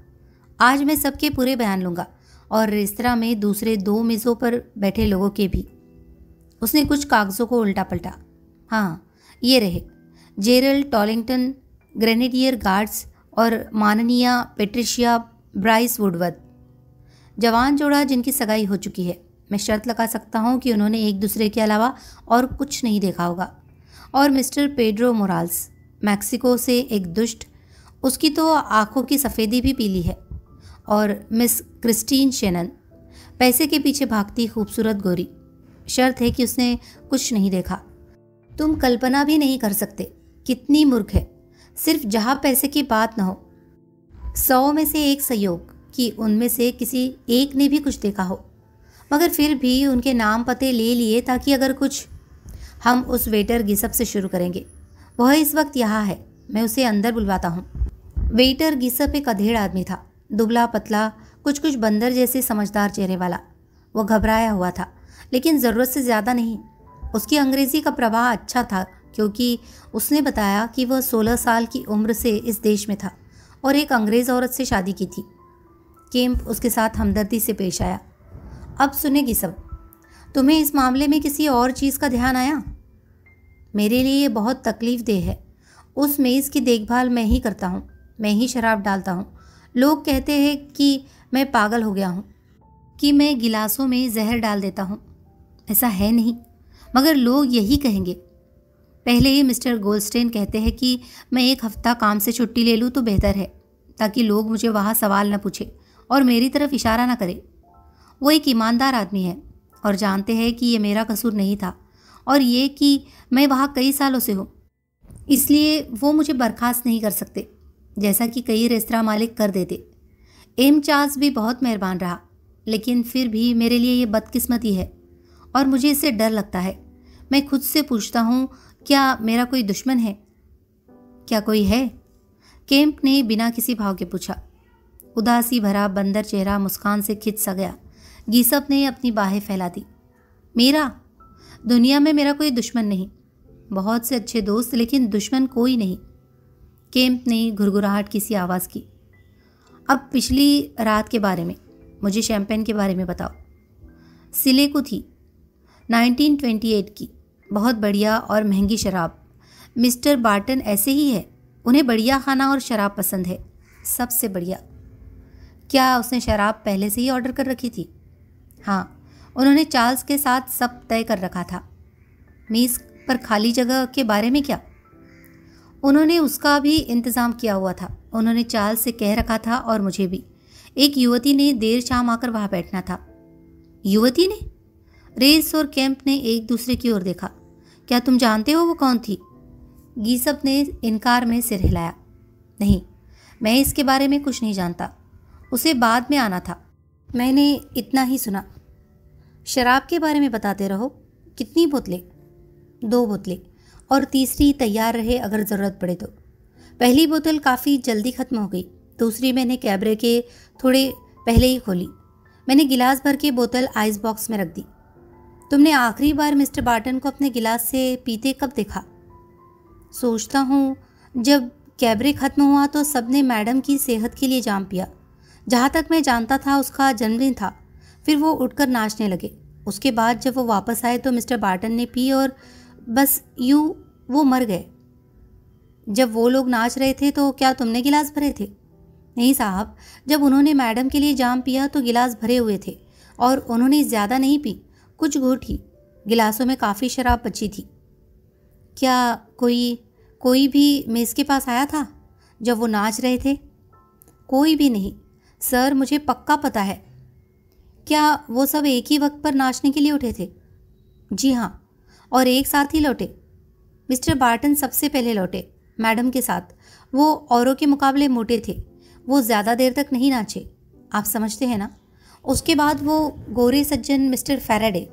आज मैं सबके पूरे बयान लूँगा और रेस्तरां में दूसरे 2 मेज़ों पर बैठे लोगों के भी। उसने कुछ कागज़ों को उल्टा पलटा। हाँ, ये रहे। जेरल्ड टॉलिंगटन, ग्रेनेडियर गार्ड्स और माननीय पेट्रिशिया ब्राइस वुडवर्थ, जवान जोड़ा जिनकी सगाई हो चुकी है। मैं शर्त लगा सकता हूँ कि उन्होंने एक दूसरे के अलावा और कुछ नहीं देखा होगा। और मिस्टर पेड्रो मोराल्स, मैक्सिको से एक दुष्ट, उसकी तो आंखों की सफ़ेदी भी पीली है। और मिस क्रिस्टीन शेनन, पैसे के पीछे भागती खूबसूरत गोरी। शर्त है कि उसने कुछ नहीं देखा। तुम कल्पना भी नहीं कर सकते कितनी मूर्ख है। सिर्फ जहाँ पैसे की बात न हो, 100 में से एक संयोग कि उनमें से किसी एक ने भी कुछ देखा हो, मगर फिर भी उनके नाम पते ले लिए ताकि अगर कुछ। हम उस वेटर गिसप से शुरू करेंगे। वह इस वक्त यहाँ है, मैं उसे अंदर बुलवाता हूँ। वेटर गिसप एक अधेड़ आदमी था, दुबला पतला, कुछ कुछ बंदर जैसे समझदार चेहरे वाला। वह घबराया हुआ था, लेकिन ज़रूरत से ज़्यादा नहीं। उसकी अंग्रेज़ी का प्रवाह अच्छा था क्योंकि उसने बताया कि वह 16 साल की उम्र से इस देश में था और एक अंग्रेज़ औरत से शादी की थी। केम्प उसके साथ हमदर्दी से पेश आया। अब सुनेगी सब, तुम्हें इस मामले में किसी और चीज़ का ध्यान आया? मेरे लिए ये बहुत तकलीफ़देह है। उस मेज़ की देखभाल मैं ही करता हूँ, मैं ही शराब डालता हूँ। लोग कहते हैं कि मैं पागल हो गया हूँ, कि मैं गिलासों में जहर डाल देता हूँ। ऐसा है नहीं, मगर लोग यही कहेंगे। पहले ही मिस्टर गोल्डस्टेन कहते हैं कि मैं 1 हफ्ता काम से छुट्टी ले लूँ तो बेहतर है, ताकि लोग मुझे वहाँ सवाल न पूछे और मेरी तरफ इशारा न करे। वो एक ईमानदार आदमी है और जानते हैं कि ये मेरा कसूर नहीं था और ये कि मैं वहाँ कई सालों से हूँ, इसलिए वो मुझे बर्खास्त नहीं कर सकते, जैसा कि कई रेस्तरां मालिक कर देते। एम चार्ल्स भी बहुत मेहरबान रहा, लेकिन फिर भी मेरे लिए ये बदकिस्मती है और मुझे इससे डर लगता है। मैं खुद से पूछता हूँ, क्या मेरा कोई दुश्मन है? क्या कोई है? केम्प ने बिना किसी भाव के पूछा। उदासी भरा बंदर चेहरा मुस्कान से खिंच सा गया। गीसप ने अपनी बाहें फैला दी। मेरा? दुनिया में मेरा कोई दुश्मन नहीं। बहुत से अच्छे दोस्त, लेकिन दुश्मन कोई नहीं। केम्प ने घुरघुराहट की सी आवाज़ की। अब पिछली रात के बारे में, मुझे शैंपेन के बारे में बताओ। सिलेकू थी, 1928 की, बहुत बढ़िया और महंगी शराब। मिस्टर बार्टन ऐसे ही है, उन्हें बढ़िया खाना और शराब पसंद है, सबसे बढ़िया। क्या उसने शराब पहले से ही ऑर्डर कर रखी थी? हाँ, उन्होंने चार्ल्स के साथ सब तय कर रखा था। मेज़ पर खाली जगह के बारे में क्या? उन्होंने उसका भी इंतज़ाम किया हुआ था। उन्होंने चार्ल्स से कह रखा था और मुझे भी। एक युवती ने देर शाम आकर वहाँ बैठना था। युवती ने? रेस और केम्प ने एक दूसरे की ओर देखा। क्या तुम जानते हो वो कौन थी? गीसप ने इनकार में सिर हिलाया। नहीं, मैं इसके बारे में कुछ नहीं जानता। उसे बाद में आना था। मैंने इतना ही सुना। शराब के बारे में बताते रहो। कितनी बोतलें? 2 बोतलें, और तीसरी तैयार रहे अगर ज़रूरत पड़े तो। पहली बोतल काफ़ी जल्दी ख़त्म हो गई दूसरी मैंने कैबरे के थोड़े पहले ही खोली। मैंने गिलास भर के बोतल आइस बॉक्स में रख दी। तुमने आखिरी बार मिस्टर बार्टन को अपने गिलास से पीते कब देखा? सोचता हूँ जब कैबरे खत्म हुआ तो सबने मैडम की सेहत के लिए जाम पिया। जहाँ तक मैं जानता था उसका जन्मदिन था। फिर वो उठकर नाचने लगे। उसके बाद जब वो वापस आए तो मिस्टर बार्टन ने पी और बस यूँ वो मर गए। जब वो लोग नाच रहे थे तो क्या तुमने गिलास भरे थे? नहीं साहब, जब उन्होंने मैडम के लिए जाम पिया तो गिलास भरे हुए थे और उन्होंने ज़्यादा नहीं पी, कुछ घूंट ही। गिलासों में काफ़ी शराब बची थी। क्या कोई भी मेज़ के पास आया था जब वो नाच रहे थे? कोई भी नहीं सर, मुझे पक्का पता है। क्या वो सब एक ही वक्त पर नाचने के लिए उठे थे? जी हाँ, और एक साथ ही लौटे। मिस्टर बार्टन सबसे पहले लौटे मैडम के साथ। वो औरों के मुकाबले मोटे थे। वो ज़्यादा देर तक नहीं नाचे, आप समझते हैं ना। उसके बाद वो गोरे सज्जन मिस्टर फैराडे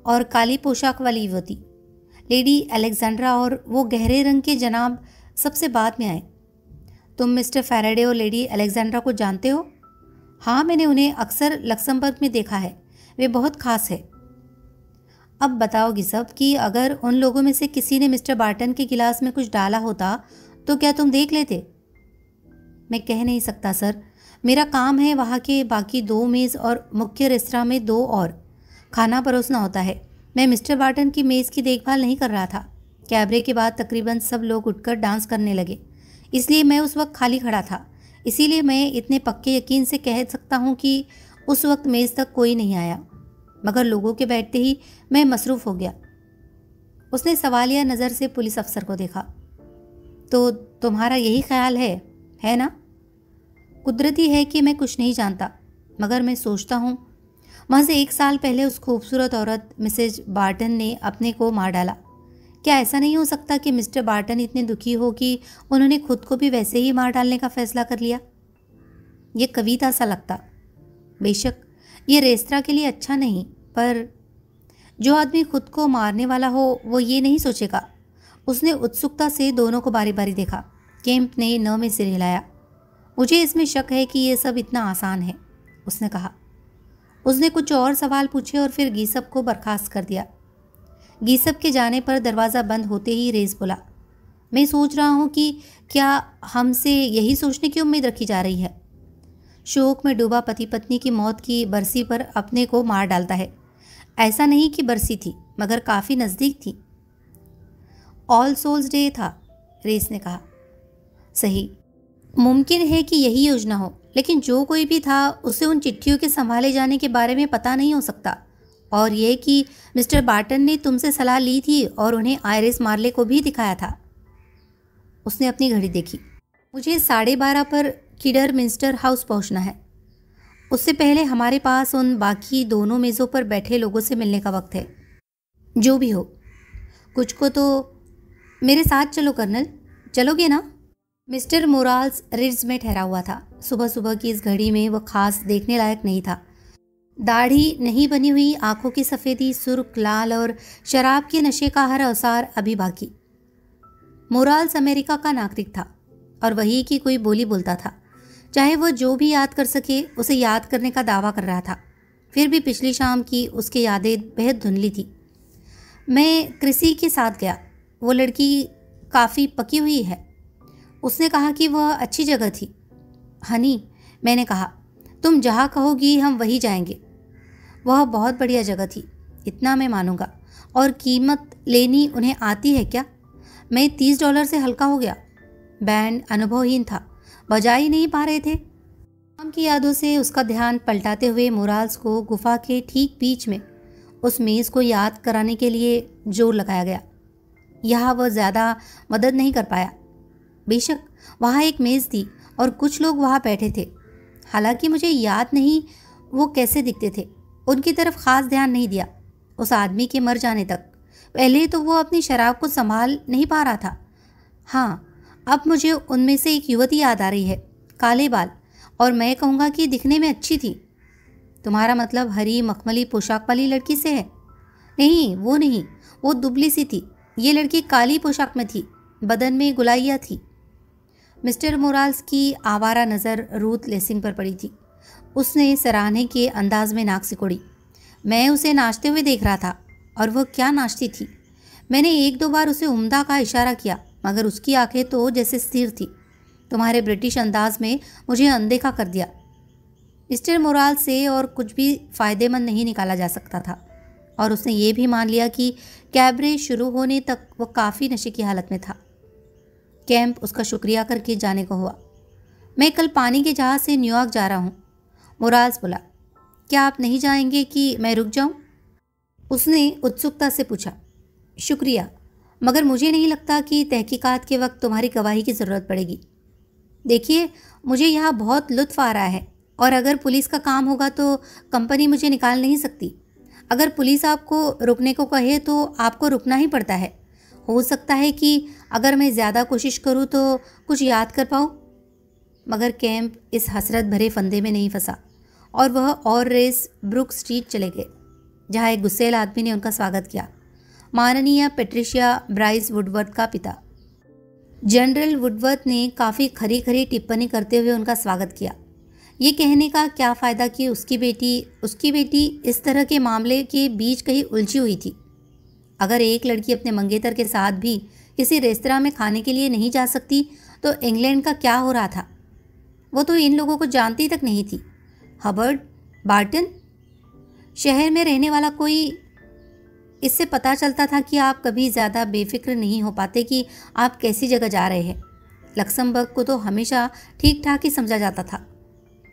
और काली पोशाक वाली युवती लेडी अलेक्जेंड्रा और वो गहरे रंग के जनाब सबसे बाद में आए। तुम मिस्टर फैराडे और लेडी अलेक्जेंड्रा को जानते हो? हाँ, मैंने उन्हें अक्सर लक्समबर्ग में देखा है। वे बहुत खास है। अब बताओ गिसब कि अगर उन लोगों में से किसी ने मिस्टर बार्टन के गिलास में कुछ डाला होता तो क्या तुम देख लेते? मैं कह नहीं सकता सर। मेरा काम है वहाँ के बाकी 2 मेज़ और मुख्य रेस्तरां में 2 और खाना परोसना होता है। मैं मिस्टर बार्टन की मेज़ की देखभाल नहीं कर रहा था। कैबरे के बाद तकरीबन सब लोग उठकर डांस करने लगे, इसलिए मैं उस वक्त खाली खड़ा था। इसीलिए मैं इतने पक्के यकीन से कह सकता हूँ कि उस वक्त मेज़ तक कोई नहीं आया, मगर लोगों के बैठते ही मैं मसरूफ़ हो गया। उसने सवालिया नज़र से पुलिस अफसर को देखा। तो तुम्हारा यही ख्याल है ना? कुदरती है कि मैं कुछ नहीं जानता, मगर मैं सोचता हूँ वहाँ से 1 साल पहले उस खूबसूरत औरत मिसेज बार्टन ने अपने को मार डाला। क्या ऐसा नहीं हो सकता कि मिस्टर बार्टन इतने दुखी हो कि उन्होंने खुद को भी वैसे ही मार डालने का फैसला कर लिया? ये कविता सा लगता। बेशक ये रेस्तरां के लिए अच्छा नहीं, पर जो आदमी खुद को मारने वाला हो वो ये नहीं सोचेगा। उसने उत्सुकता से दोनों को बारी बारी देखा। केम्प ने न में सिर हिलाया। मुझे इसमें शक है कि ये सब इतना आसान है, उसने कहा। उसने कुछ और सवाल पूछे और फिर गीसब को बर्खास्त कर दिया। गीसब के जाने पर दरवाज़ा बंद होते ही रेस बोला, मैं सोच रहा हूँ कि क्या हमसे यही सोचने की उम्मीद रखी जा रही है? शोक में डूबा पति पत्नी की मौत की बरसी पर अपने को मार डालता है। ऐसा नहीं कि बरसी थी, मगर काफ़ी नज़दीक थी। ऑल सोल्स डे था, रेस ने कहा। सही, मुमकिन है कि यही योजना हो, लेकिन जो कोई भी था उसे उन चिट्ठियों के संभाले जाने के बारे में पता नहीं हो सकता। और यह कि मिस्टर बार्टन ने तुमसे सलाह ली थी और उन्हें आयरिस मार्ले को भी दिखाया था। उसने अपनी घड़ी देखी। मुझे 12:30 पर किडरमिंस्टर हाउस पहुंचना है। उससे पहले हमारे पास उन बाकी दोनों मेज़ों पर बैठे लोगों से मिलने का वक्त है। जो भी हो, कुछ को तो मेरे साथ चलो कर्नल, चलोगे ना? मिस्टर मोराल्स रिड्स में ठहरा हुआ था। सुबह सुबह की इस घड़ी में वह खास देखने लायक नहीं था। दाढ़ी नहीं बनी हुई, आंखों की सफ़ेदी सुर्ख लाल और शराब के नशे का हर अवसार अभी बाकी। मोराल्स अमेरिका का नागरिक था और वही की कोई बोली बोलता था। चाहे वह जो भी याद कर सके उसे याद करने का दावा कर रहा था। फिर भी पिछली शाम की उसकी यादें बेहद धुंधली थी। मैं क्रिसी के साथ गया। वो लड़की काफ़ी पकी हुई है। उसने कहा कि वह अच्छी जगह थी। हनी, मैंने कहा, तुम जहाँ कहोगी हम वहीं जाएंगे। वह बहुत बढ़िया जगह थी, इतना मैं मानूंगा। और कीमत लेनी उन्हें आती है क्या? मैं $30 से हल्का हो गया। बैंड अनुभवहीन था, बजा ही नहीं पा रहे थे। शाम की यादों से उसका ध्यान पलटाते हुए मोराल्स को गुफा के ठीक बीच में उस मेज़ को याद कराने के लिए जोर लगाया गया। यहाँ वह ज़्यादा मदद नहीं कर पाया। बेशक वहाँ एक मेज़ थी और कुछ लोग वहाँ बैठे थे। हालांकि मुझे याद नहीं वो कैसे दिखते थे। उनकी तरफ ख़ास ध्यान नहीं दिया उस आदमी के मर जाने तक। पहले तो वो अपनी शराब को संभाल नहीं पा रहा था। हाँ, अब मुझे उनमें से एक युवती याद आ रही है, काले बाल, और मैं कहूँगा कि दिखने में अच्छी थी। तुम्हारा मतलब हरी मखमली पोशाक वाली लड़की से है? नहीं, वो दुबली सी थी। ये लड़की काली पोशाक में थी, बदन में गुलाइयाँ थी। मिस्टर मोराल्स की आवारा नज़र रूथ लेसिंग पर पड़ी थी। उसने सराहने के अंदाज में नाक सिकोड़ी। मैं उसे नाचते हुए देख रहा था, और वह क्या नाचती थी। मैंने एक दो बार उसे उम्दा का इशारा किया, मगर उसकी आंखें तो जैसे स्थिर थी। तुम्हारे ब्रिटिश अंदाज में मुझे अनदेखा कर दिया। मिस्टर मोराल से और कुछ भी फ़ायदेमंद नहीं निकाला जा सकता था, और उसने ये भी मान लिया कि कैबरे शुरू होने तक वह काफ़ी नशे की हालत में था। कैंप उसका शुक्रिया करके जाने को हुआ। मैं कल पानी के जहाज़ से न्यूयॉर्क जा रहा हूँ। मोराल्स बोला, क्या आप नहीं जाएंगे कि मैं रुक जाऊँ? उसने उत्सुकता से पूछा। शुक्रिया, मगर मुझे नहीं लगता कि तहकीकात के वक्त तुम्हारी गवाही की ज़रूरत पड़ेगी। देखिए, मुझे यहाँ बहुत लुत्फ़ आ रहा है, और अगर पुलिस का काम होगा तो कंपनी मुझे निकाल नहीं सकती। अगर पुलिस आपको रुकने को कहे तो आपको रुकना ही पड़ता है। हो सकता है कि अगर मैं ज़्यादा कोशिश करूँ तो कुछ याद कर पाऊँ। मगर कैंप इस हसरत भरे फंदे में नहीं फंसा, और वह और रेस ब्रुक स्ट्रीट चले गए, जहाँ एक गुस्सेल आदमी ने उनका स्वागत किया। माननीय पेट्रिशिया ब्राइस वुडवर्थ का पिता। जनरल वुडवर्थ ने काफ़ी खरी खरी टिप्पणी करते हुए उनका स्वागत किया। ये कहने का क्या फ़ायदा कि उसकी बेटी इस तरह के मामले के बीच कहीं उलझी हुई थी। अगर एक लड़की अपने मंगेतर के साथ भी किसी रेस्तरां में खाने के लिए नहीं जा सकती तो इंग्लैंड का क्या हो रहा था? वो तो इन लोगों को जानती तक नहीं थी। हबर्ड बार्टन, शहर में रहने वाला कोई, इससे पता चलता था कि आप कभी ज़्यादा बेफिक्र नहीं हो पाते कि आप कैसी जगह जा रहे हैं। लक्समबर्ग को तो हमेशा ठीक ठाक ही समझा जाता था,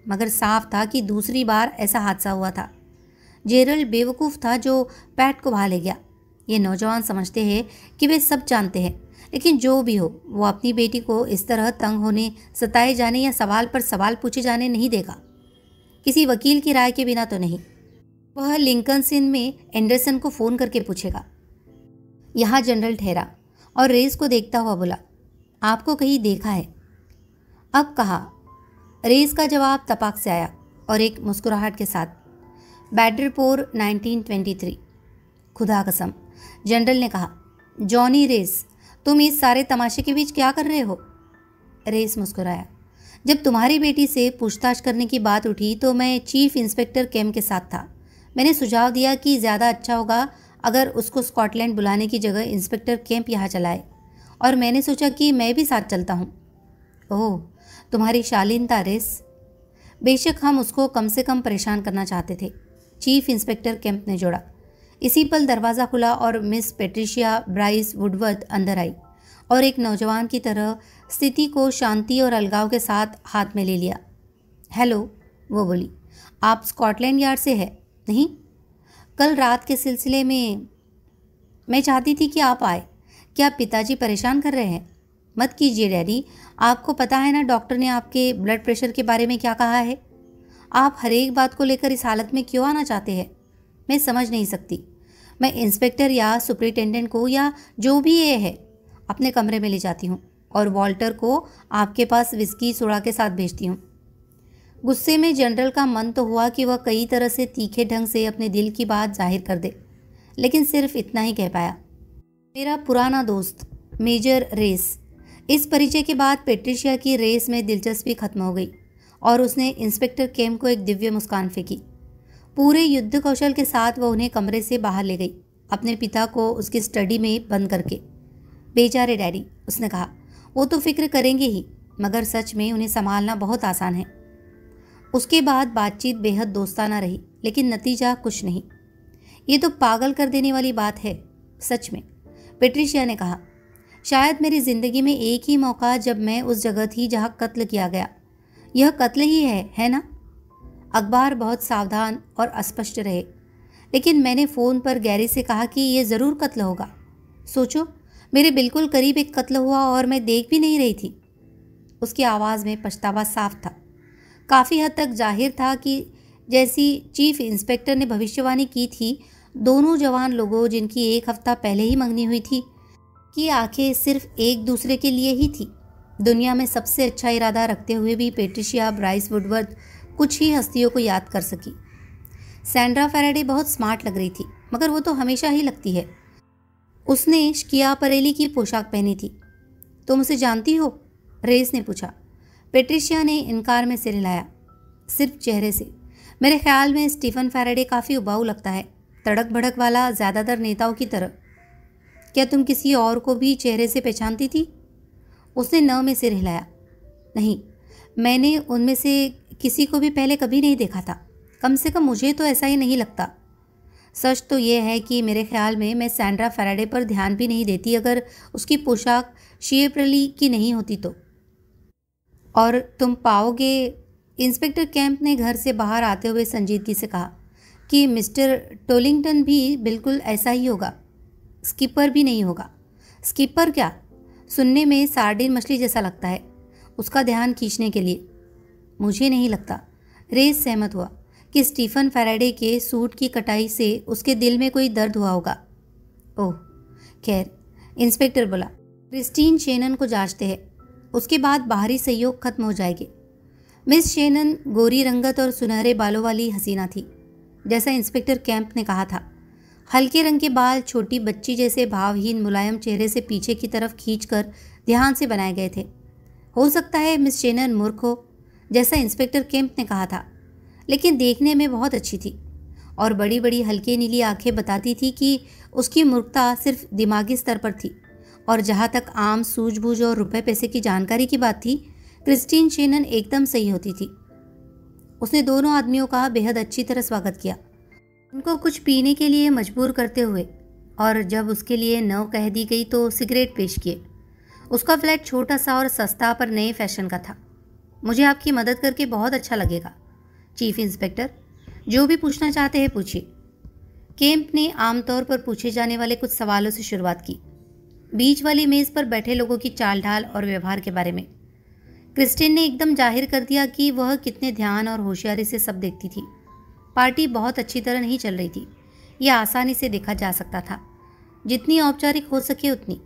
मगर साफ था कि दूसरी बार ऐसा हादसा हुआ था। जेरल्ड बेवकूफ़ था जो पैट को भा ले गया। ये नौजवान समझते हैं कि वे सब जानते हैं, लेकिन जो भी हो, वो अपनी बेटी को इस तरह तंग होने, सताए जाने या सवाल पर सवाल पूछे जाने नहीं देगा। किसी वकील की राय के बिना तो नहीं। वह लिंकन्स इन में एंडरसन को फ़ोन करके पूछेगा। यहाँ जनरल ठहरा और रेस को देखता हुआ बोला, आपको कहीं देखा है? अब कहा। रेस का जवाब तपाक से आया और एक मुस्कुराहट के साथ, बैडरपोर 1923। खुदा कसम, जनरल ने कहा। जॉनी रेस, तुम इस सारे तमाशे के बीच क्या कर रहे हो? रेस मुस्कुराया। जब तुम्हारी बेटी से पूछताछ करने की बात उठी तो मैं चीफ इंस्पेक्टर कैम के साथ था। मैंने सुझाव दिया कि ज़्यादा अच्छा होगा अगर उसको स्कॉटलैंड बुलाने की जगह इंस्पेक्टर कैंप यहाँ चलाए, और मैंने सोचा कि मैं भी साथ चलता हूँ। ओह, तुम्हारी शालीनता रेस। बेशक हम उसको कम से कम परेशान करना चाहते थे, चीफ इंस्पेक्टर कैंप ने जोड़ा। इसी पल दरवाज़ा खुला और मिस पेट्रिशिया ब्राइस वुडवर्थ अंदर आई और एक नौजवान की तरह स्थिति को शांति और अलगाव के साथ हाथ में ले लिया। हेलो, वो बोली, आप स्कॉटलैंड यार्ड से है नहीं? कल रात के सिलसिले में मैं चाहती थी कि आप आए। क्या पिताजी परेशान कर रहे हैं? मत कीजिए डैडी, आपको पता है ना डॉक्टर ने आपके ब्लड प्रेशर के बारे में क्या कहा है। आप हर एक बात को लेकर इस हालत में क्यों आना चाहते हैं? मैं समझ नहीं सकती। मैं इंस्पेक्टर या सुपरिटेंडेंट को या जो भी ये है अपने कमरे में ले जाती हूँ और वॉल्टर को आपके पास विस्की सोडा के साथ भेजती हूँ। गुस्से में जनरल का मन तो हुआ कि वह कई तरह से तीखे ढंग से अपने दिल की बात जाहिर कर दे, लेकिन सिर्फ इतना ही कह पाया, मेरा पुराना दोस्त मेजर रेस। इस परिचय के बाद पेट्रिशिया की रेस में दिलचस्पी खत्म हो गई और उसने इंस्पेक्टर केम को एक दिव्य मुस्कान फेंकी। पूरे युद्ध कौशल के साथ वह उन्हें कमरे से बाहर ले गई, अपने पिता को उसकी स्टडी में बंद करके। बेचारे डैडी, उसने कहा, वो तो फिक्र करेंगे ही, मगर सच में उन्हें संभालना बहुत आसान है। उसके बाद बातचीत बेहद दोस्ताना रही, लेकिन नतीजा कुछ नहीं। ये तो पागल कर देने वाली बात है, सच में, पेट्रिशिया ने कहा। शायद मेरी ज़िंदगी में एक ही मौका जब मैं उस जगह थी जहाँ कत्ल किया गया। यह कत्ल ही है ना? अखबार बहुत सावधान और अस्पष्ट रहे, लेकिन मैंने फ़ोन पर गैरी से कहा कि यह ज़रूर कत्ल होगा। सोचो, मेरे बिल्कुल करीब एक कत्ल हुआ और मैं देख भी नहीं रही थी। उसकी आवाज़ में पछतावा साफ था। काफ़ी हद तक जाहिर था कि जैसी चीफ इंस्पेक्टर ने भविष्यवाणी की थी, दोनों जवान लोगों जिनकी एक हफ्ता पहले ही मंगनी हुई थी कि आंखें सिर्फ एक दूसरे के लिए ही थी। दुनिया में सबसे अच्छा इरादा रखते हुए भी पेट्रिशिया ब्राइस वुडवर्थ कुछ ही हस्तियों को याद कर सकी। सैंड्रा फैराडे बहुत स्मार्ट लग रही थी, मगर वो तो हमेशा ही लगती है। उसने शिकियापरेली की पोशाक पहनी थी। तुम उसे जानती हो? रेस ने पूछा। पेट्रिशिया ने इनकार में सिर हिलाया, सिर्फ चेहरे से। मेरे ख्याल में स्टीफन फैराडे काफ़ी उबाऊ लगता है, तड़क भड़क वाला, ज़्यादातर नेताओं की तरह। क्या तुम किसी और को भी चेहरे से पहचानती थी? उसने न में सिर हिलाया। नहीं, मैंने उनमें से किसी को भी पहले कभी नहीं देखा था। कम से कम मुझे तो ऐसा ही नहीं लगता। सच तो यह है कि मेरे ख्याल में मैं सैंड्रा फैराडे पर ध्यान भी नहीं देती अगर उसकी पोशाक शिएप्रली की नहीं होती तो। और तुम पाओगे, इंस्पेक्टर कैंप ने घर से बाहर आते हुए संजीदगी से कहा, कि मिस्टर टोलिंगटन भी बिल्कुल ऐसा ही होगा। स्किपर भी नहीं होगा। स्किपर क्या? सुनने में सार्डिन मछली जैसा लगता है, उसका ध्यान खींचने के लिए। मुझे नहीं लगता। रेस सहमत हुआ कि स्टीफन फैराडे के सूट की कटाई से उसके दिल में कोई दर्द हुआ होगा। ओह खैर, इंस्पेक्टर बोला, क्रिस्टीन शेनन को जांचते हैं, उसके बाद बाहरी सहयोग खत्म हो जाएगी। मिस शेनन गोरी रंगत और सुनहरे बालों वाली हसीना थी, जैसा इंस्पेक्टर कैंप ने कहा था। हल्के रंग के बाल छोटी बच्ची जैसे भावहीन मुलायम चेहरे से पीछे की तरफ खींचकर ध्यान से बनाए गए थे। हो सकता है मिस शेनन मूर्ख हो, जैसा इंस्पेक्टर कैंप ने कहा था, लेकिन देखने में बहुत अच्छी थी, और बड़ी बड़ी हल्की नीली आंखें बताती थी कि उसकी मूर्खता सिर्फ दिमागी स्तर पर थी। और जहाँ तक आम सूझबूझ और रुपए पैसे की जानकारी की बात थी, क्रिस्टीन शेनन एकदम सही होती थी। उसने दोनों आदमियों का बेहद अच्छी तरह स्वागत किया, उनको कुछ पीने के लिए मजबूर करते हुए, और जब उसके लिए न कह दी गई तो सिगरेट पेश किए। उसका फ्लैट छोटा सा और सस्ता पर नए फैशन का था। मुझे आपकी मदद करके बहुत अच्छा लगेगा चीफ इंस्पेक्टर, जो भी पूछना चाहते हैं पूछिए। केम्प ने आमतौर पर पूछे जाने वाले कुछ सवालों से शुरुआत की, बीच वाली मेज पर बैठे लोगों की चाल ढाल और व्यवहार के बारे में। क्रिस्टीन ने एकदम जाहिर कर दिया कि वह कितने ध्यान और होशियारी से सब देखती थी। पार्टी बहुत अच्छी तरह नहीं चल रही थी, यह आसानी से देखा जा सकता था, जितनी औपचारिक हो सके उतनी।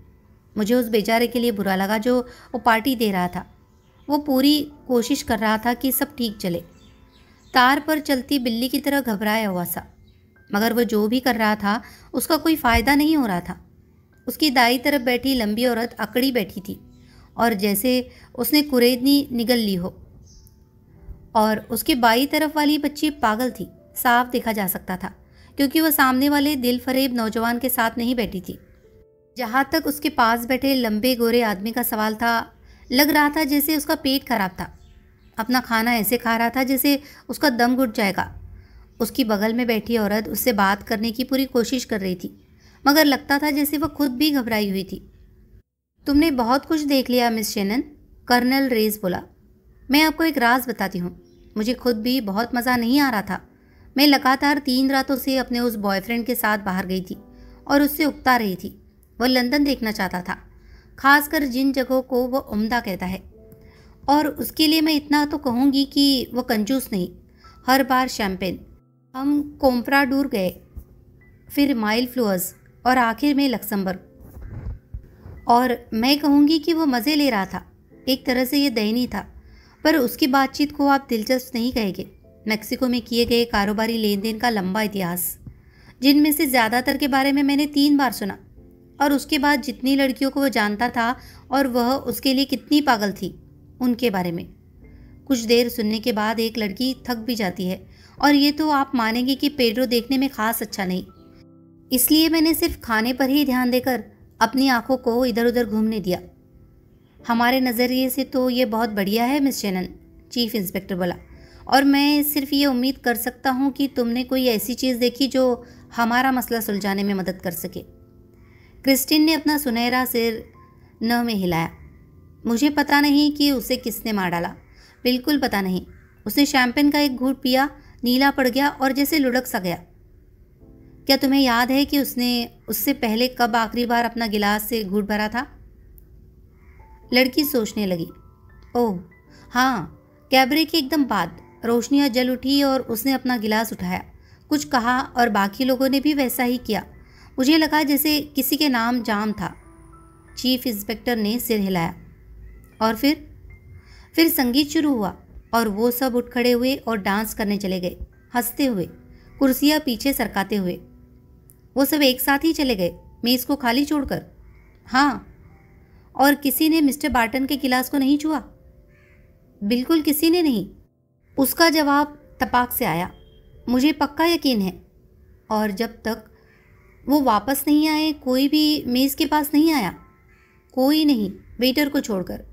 मुझे उस बेचारे के लिए बुरा लगा जो वो पार्टी दे रहा था। वो पूरी कोशिश कर रहा था कि सब ठीक चले, तार पर चलती बिल्ली की तरह घबराया हुआ सा, मगर वह जो भी कर रहा था उसका कोई फ़ायदा नहीं हो रहा था। उसकी दाईं तरफ बैठी लंबी औरत अकड़ी बैठी थी, और जैसे उसने कुरेदनी निगल ली हो, और उसके बाईं तरफ वाली बच्ची पागल थी, साफ देखा जा सकता था, क्योंकि वह सामने वाले दिल फरेब नौजवान के साथ नहीं बैठी थी। जहाँ तक उसके पास बैठे लंबे गोरे आदमी का सवाल था, लग रहा था जैसे उसका पेट खराब था। अपना खाना ऐसे खा रहा था जैसे उसका दम घुट जाएगा। उसकी बगल में बैठी औरत उससे बात करने की पूरी कोशिश कर रही थी, मगर लगता था जैसे वह खुद भी घबराई हुई थी। तुमने बहुत कुछ देख लिया मिस शेनन, कर्नल रेस बोला। मैं आपको एक राज बताती हूँ, मुझे खुद भी बहुत मज़ा नहीं आ रहा था। मैं लगातार 3 रातों से अपने उस बॉयफ्रेंड के साथ बाहर गई थी और उससे उकता रही थी। वह लंदन देखना चाहता था, खासकर जिन जगहों को वह उम्दा कहता है, और उसके लिए मैं इतना तो कहूँगी कि वह कंजूस नहीं। हर बार शैम्पेन। हम कोम्प्राडूर गए, फिर माइल फ्लोअर्स, और आखिर में लक्समबर्ग। और मैं कहूँगी कि वो मज़े ले रहा था। एक तरह से ये दयनीय था, पर उसकी बातचीत को आप दिलचस्प नहीं कहेंगे। मेक्सिको में किए गए कारोबारी लेन देन का लंबा इतिहास, जिनमें से ज़्यादातर के बारे में मैंने 3 बार सुना, और उसके बाद जितनी लड़कियों को वो जानता था और वह उसके लिए कितनी पागल थी, उनके बारे में। कुछ देर सुनने के बाद एक लड़की थक भी जाती है, और ये तो आप मानेंगे कि पेड्रो देखने में खास अच्छा नहीं। इसलिए मैंने सिर्फ खाने पर ही ध्यान देकर अपनी आंखों को इधर उधर घूमने दिया। हमारे नज़रिए से तो ये बहुत बढ़िया है मिस शेनन, चीफ इंस्पेक्टर बोला, और मैं सिर्फ ये उम्मीद कर सकता हूँ कि तुमने कोई ऐसी चीज़ देखी जो हमारा मसला सुलझाने में मदद कर सके। क्रिस्टीन ने अपना सुनहरा सिर न में हिलाया। मुझे पता नहीं कि उसे किसने मार डाला, बिल्कुल पता नहीं। उसने शैम्पेन का एक घूंट पिया, नीला पड़ गया और जैसे लुढ़क सा गया। क्या तुम्हें याद है कि उसने उससे पहले कब आखिरी बार अपना गिलास से घूंट भरा था? लड़की सोचने लगी। ओह हाँ, कैबरे के एकदम बाद। रोशनियाँ जल उठी और उसने अपना गिलास उठाया, कुछ कहा, और बाकी लोगों ने भी वैसा ही किया। मुझे लगा जैसे किसी के नाम जाम था। चीफ इंस्पेक्टर ने सिर हिलाया। और फिर संगीत शुरू हुआ, और वो सब उठ खड़े हुए और डांस करने चले गए, हंसते हुए, कुर्सियाँ पीछे सरकाते हुए। वो सब एक साथ ही चले गए, मेज़ को खाली छोड़कर। हाँ, और किसी ने मिस्टर बार्टन के गिलास को नहीं छुआ? बिल्कुल किसी ने नहीं। उसका जवाब तपाक से आया, मुझे पक्का यकीन है। और जब तक वो वापस नहीं आए कोई भी मेज़ के पास नहीं आया। कोई नहीं, वेटर को छोड़कर।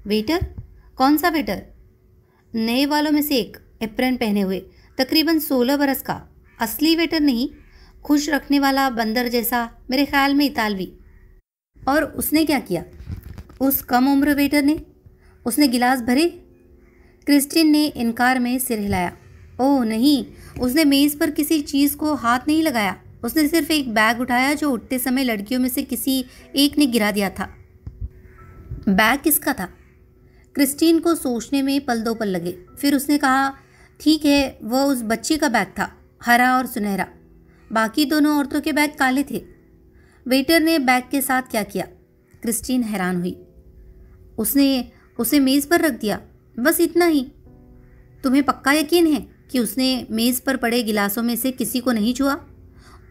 वेटर? कौन सा वेटर? नए वालों में से एक, एप्रन पहने हुए, तकरीबन 16 बरस का। असली वेटर नहीं, खुश रखने वाला बंदर जैसा, मेरे ख्याल में इतालवी। और उसने क्या किया? उस कम उम्र वेटर ने? उसने गिलास भरे? क्रिस्टीन ने इनकार में सिर हिलाया। ओह नहीं, उसने मेज़ पर किसी चीज़ को हाथ नहीं लगाया। उसने सिर्फ एक बैग उठाया जो उठते समय लड़कियों में से किसी एक ने गिरा दिया था। बैग किसका था? क्रिस्टीन को सोचने में पल दो पल लगे। फिर उसने कहा, ठीक है, वह उस बच्ची का बैग था, हरा और सुनहरा। बाकी दोनों औरतों के बैग काले थे। वेटर ने बैग के साथ क्या किया? क्रिस्टीन हैरान हुई। उसने उसे मेज़ पर रख दिया, बस इतना ही। तुम्हें पक्का यकीन है कि उसने मेज़ पर पड़े गिलासों में से किसी को नहीं छुआ?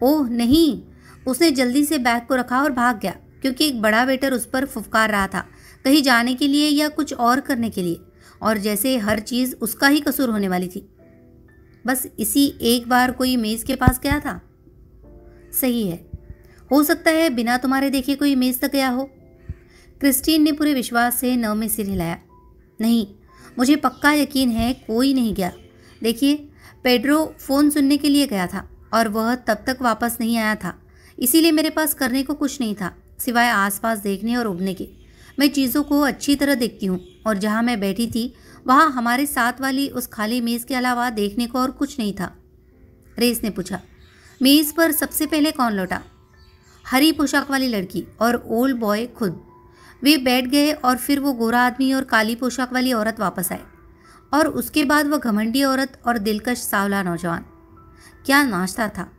ओह नहीं, उसने जल्दी से बैग को रखा और भाग गया, क्योंकि एक बड़ा वेटर उस पर फुफकार रहा था, कहीं जाने के लिए या कुछ और करने के लिए, और जैसे हर चीज़ उसका ही कसूर होने वाली थी। बस इसी एक बार कोई मेज़ के पास गया था। सही है, हो सकता है बिना तुम्हारे देखे कोई मेज़ तक गया हो। क्रिस्टीन ने पूरे विश्वास से न में सिर हिलाया। नहीं, मुझे पक्का यकीन है कोई नहीं गया। देखिए, पेड्रो फ़ोन सुनने के लिए गया था और वह तब तक वापस नहीं आया था, इसीलिए मेरे पास करने को कुछ नहीं था सिवाय आसपास देखने और उड़ने के। मैं चीज़ों को अच्छी तरह देखती हूँ, और जहाँ मैं बैठी थी वहाँ हमारे साथ वाली उस खाली मेज़ के अलावा देखने को और कुछ नहीं था। रेस ने पूछा, मेज़ पर सबसे पहले कौन लौटा? हरी पोशाक वाली लड़की और ओल्ड बॉय खुद। वे बैठ गए और फिर वो गोरा आदमी और काली पोशाक वाली औरत वापस आए, और उसके बाद वह घमंडी औरत और दिलकश सांवला नौजवान। क्या नाश्ता था!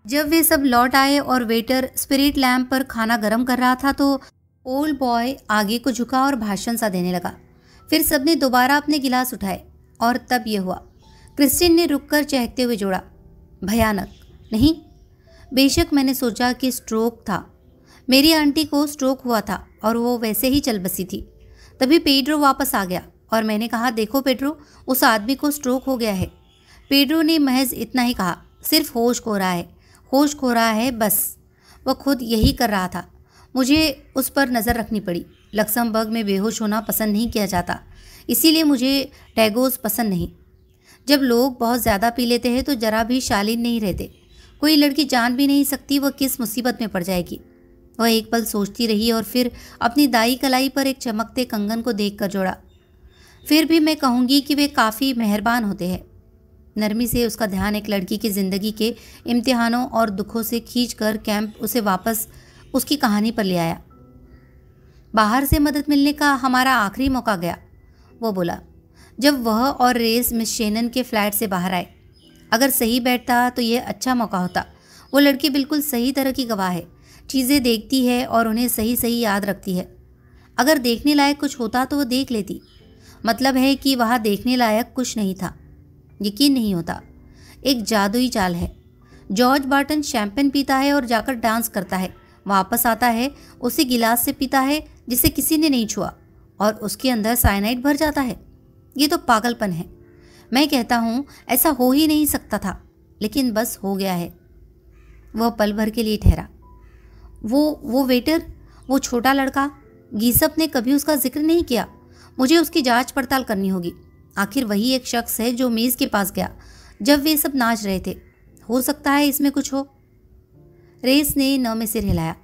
जब वे सब लौट आए और वेटर स्पिरिट लैम्प पर खाना गर्म कर रहा था तो ओल्ड बॉय आगे को झुका और भाषण सा देने लगा। फिर सबने दोबारा अपने गिलास उठाए, और तब यह हुआ। क्रिस्टीन ने रुककर चहकते हुए जोड़ा, भयानक नहीं? बेशक मैंने सोचा कि स्ट्रोक था। मेरी आंटी को स्ट्रोक हुआ था और वो वैसे ही चल बसी थी। तभी पेड्रो वापस आ गया और मैंने कहा, देखो पेड्रो, उस आदमी को स्ट्रोक हो गया है। पेड्रो ने महज इतना ही कहा, सिर्फ होश खो रहा है, होश खो रहा है, बस। वह खुद यही कर रहा था। मुझे उस पर नज़र रखनी पड़ी। लक्समबर्ग में बेहोश होना पसंद नहीं किया जाता, इसीलिए मुझे टैगोस पसंद नहीं। जब लोग बहुत ज़्यादा पी लेते हैं तो जरा भी शालीन नहीं रहते। कोई लड़की जान भी नहीं सकती वह किस मुसीबत में पड़ जाएगी। वह एक पल सोचती रही और फिर अपनी दाई कलाई पर एक चमकते कंगन को देखकर जोड़ा। फिर भी मैं कहूँगी कि वे काफ़ी मेहरबान होते हैं। नरमी से उसका ध्यान एक लड़की की ज़िंदगी के इम्तिहानों और दुखों से खींचकर कैंप उसे वापस उसकी कहानी पर ले आया। बाहर से मदद मिलने का हमारा आखिरी मौका गया, वो बोला, जब वह और रेस मिस शेनन के फ्लैट से बाहर आए। अगर सही बैठता तो यह अच्छा मौका होता। वो लड़की बिल्कुल सही तरह की गवाह है, चीज़ें देखती है और उन्हें सही सही याद रखती है। अगर देखने लायक कुछ होता तो वो देख लेती। मतलब है कि वहाँ देखने लायक कुछ नहीं था। यकीन नहीं होता। एक जादुई चाल है। जॉर्ज बार्टन शैंपेन पीता है और जाकर डांस करता है, वापस आता है, उसी गिलास से पीता है जिसे किसी ने नहीं छुआ, और उसके अंदर साइनाइड भर जाता है। ये तो पागलपन है। मैं कहता हूँ ऐसा हो ही नहीं सकता था, लेकिन बस हो गया है। वह पल भर के लिए ठहरा। वो वेटर, वो छोटा लड़का, गीसप ने कभी उसका जिक्र नहीं किया। मुझे उसकी जांच पड़ताल करनी होगी। आखिर वही एक शख्स है जो मेज़ के पास गया जब वे सब नाच रहे थे। हो सकता है इसमें कुछ हो। रेस ने न में सिर हिलाया।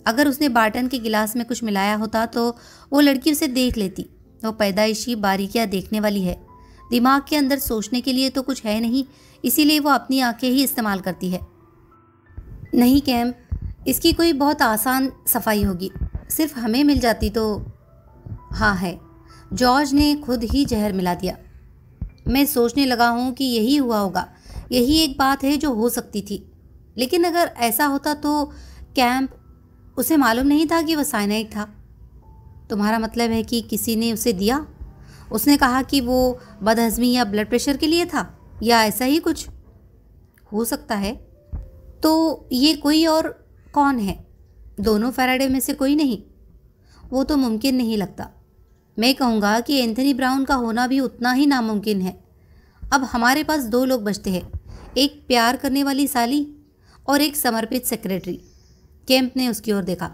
अगर उसने बार्टन के गिलास में कुछ मिलाया होता तो वो लड़की उसे देख लेती। वो पैदाइशी बारीकियां देखने वाली है। दिमाग के अंदर सोचने के लिए तो कुछ है नहीं, इसीलिए वो अपनी आंखें ही इस्तेमाल करती है। नहीं कैंप, इसकी कोई बहुत आसान सफाई होगी। सिर्फ हमें मिल जाती तो। हाँ है, जॉर्ज ने खुद ही जहर मिला दिया। मैं सोचने लगा हूँ कि यही हुआ होगा। यही एक बात है जो हो सकती थी। लेकिन अगर ऐसा होता तो कैंप, उसे मालूम नहीं था कि वह साइनाइड था। तुम्हारा मतलब है कि किसी ने उसे दिया? उसने कहा कि वो बदहज़मी या ब्लड प्रेशर के लिए था, या ऐसा ही कुछ हो सकता है। तो ये कोई और कौन है? दोनों फैराडे में से कोई नहीं। वो तो मुमकिन नहीं लगता। मैं कहूँगा कि एंथनी ब्राउन का होना भी उतना ही नामुमकिन है। अब हमारे पास दो लोग बचते हैं, एक प्यार करने वाली साली और एक समर्पित सेक्रेटरी। केम्प ने उसकी ओर देखा।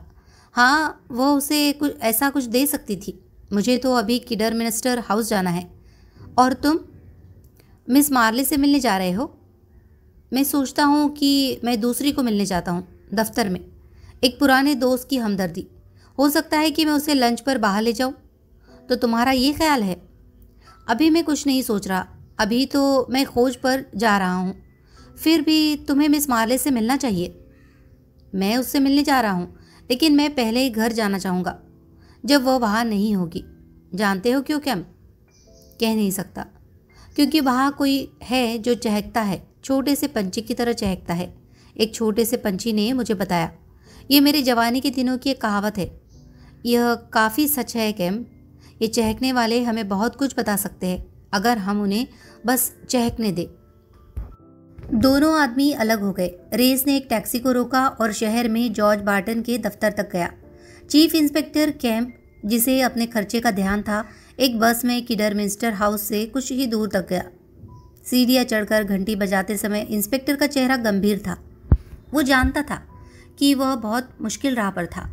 हाँ, वह उसे कुछ दे सकती थी। मुझे तो अभी किडरमिनिस्टर हाउस जाना है। और तुम मिस मार्ले से मिलने जा रहे हो? मैं सोचता हूँ कि मैं दूसरी को मिलने जाता हूँ, दफ्तर में। एक पुराने दोस्त की हमदर्दी। हो सकता है कि मैं उसे लंच पर बाहर ले जाऊँ। तो तुम्हारा ये ख्याल है? अभी मैं कुछ नहीं सोच रहा। अभी तो मैं खोज पर जा रहा हूँ। फिर भी तुम्हें मिस मार्ले से मिलना चाहिए। मैं उससे मिलने जा रहा हूँ, लेकिन मैं पहले ही घर जाना चाहूँगा जब वह वहाँ नहीं होगी। जानते हो क्यों कैम? कह नहीं सकता। क्योंकि वहाँ कोई है जो चहकता है, छोटे से पंछी की तरह चहकता है। एक छोटे से पंछी ने मुझे बताया। ये मेरी जवानी के दिनों की एक कहावत है। यह काफ़ी सच है कैम। ये चहकने वाले हमें बहुत कुछ बता सकते हैं अगर हम उन्हें बस चहकने दें। दोनों आदमी अलग हो गए। रेस ने एक टैक्सी को रोका और शहर में जॉर्ज बार्टन के दफ्तर तक गया। चीफ इंस्पेक्टर कैम्प, जिसे अपने खर्चे का ध्यान था, एक बस में किडरमिंस्टर हाउस से कुछ ही दूर तक गया। सीढ़ियाँ चढ़कर घंटी बजाते समय इंस्पेक्टर का चेहरा गंभीर था। वो जानता था कि वह बहुत मुश्किल राह पर था।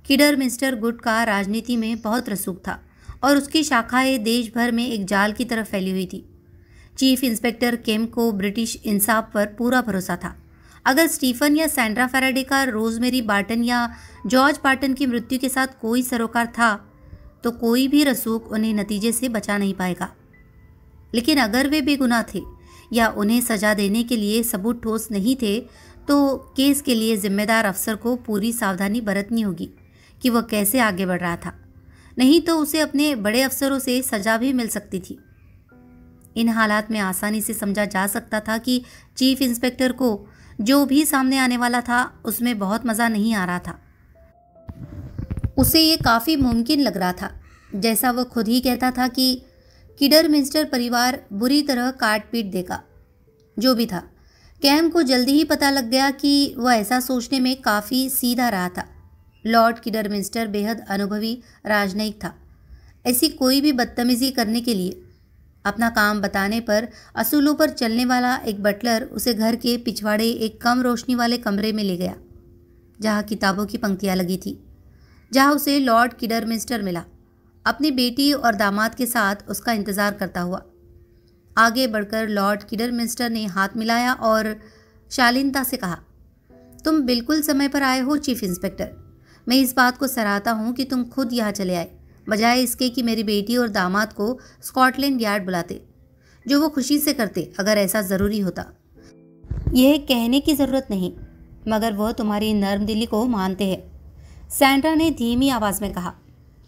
किडरमिंस्टर गुट का राजनीति में बहुत रसूख था और उसकी शाखाएं देश भर में एक जाल की तरफ फैली हुई थी। चीफ इंस्पेक्टर केम्प को ब्रिटिश इंसाफ पर पूरा भरोसा था। अगर स्टीफन या सैंड्रा फैराडे का रोजमेरी बार्टन या जॉर्ज बार्टन की मृत्यु के साथ कोई सरोकार था, तो कोई भी रसूख उन्हें नतीजे से बचा नहीं पाएगा। लेकिन अगर वे बेगुनाह थे या उन्हें सजा देने के लिए सबूत ठोस नहीं थे, तो केस के लिए जिम्मेदार अफसर को पूरी सावधानी बरतनी होगी कि वह कैसे आगे बढ़ रहा था। नहीं तो उसे अपने बड़े अफसरों से सजा भी मिल सकती थी। इन हालात में आसानी से समझा जा सकता था कि चीफ इंस्पेक्टर को जो भी सामने आने वाला था उसमें बहुत मज़ा नहीं आ रहा था। उसे ये काफ़ी मुमकिन लग रहा था, जैसा वह खुद ही कहता था, कि किडरमिंस्टर परिवार बुरी तरह काट पीट देगा। जो भी था, कैम को जल्दी ही पता लग गया कि वह ऐसा सोचने में काफ़ी सीधा रहा था। लॉर्ड किडरमिंस्टर बेहद अनुभवी राजनयिक था। ऐसी कोई भी बदतमीजी करने के लिए अपना काम बताने पर असूलों पर चलने वाला एक बटलर उसे घर के पिछवाड़े एक कम रोशनी वाले कमरे में ले गया, जहाँ किताबों की पंक्तियाँ लगी थी, जहाँ उसे लॉर्ड किडरमिंस्टर मिला, अपनी बेटी और दामाद के साथ उसका इंतज़ार करता हुआ। आगे बढ़कर लॉर्ड किडरमिंस्टर ने हाथ मिलाया और शालीनता से कहा, तुम बिल्कुल समय पर आए हो चीफ इंस्पेक्टर। मैं इस बात को सराहता हूँ कि तुम खुद यहाँ चले आए, बजाय इसके कि मेरी बेटी और दामाद को स्कॉटलैंड यार्ड बुलाते, जो वो खुशी से करते अगर ऐसा ज़रूरी होता। यह कहने की ज़रूरत नहीं, मगर वह तुम्हारी नर्म दिली को मानते हैं। सैंड्रा ने धीमी आवाज़ में कहा।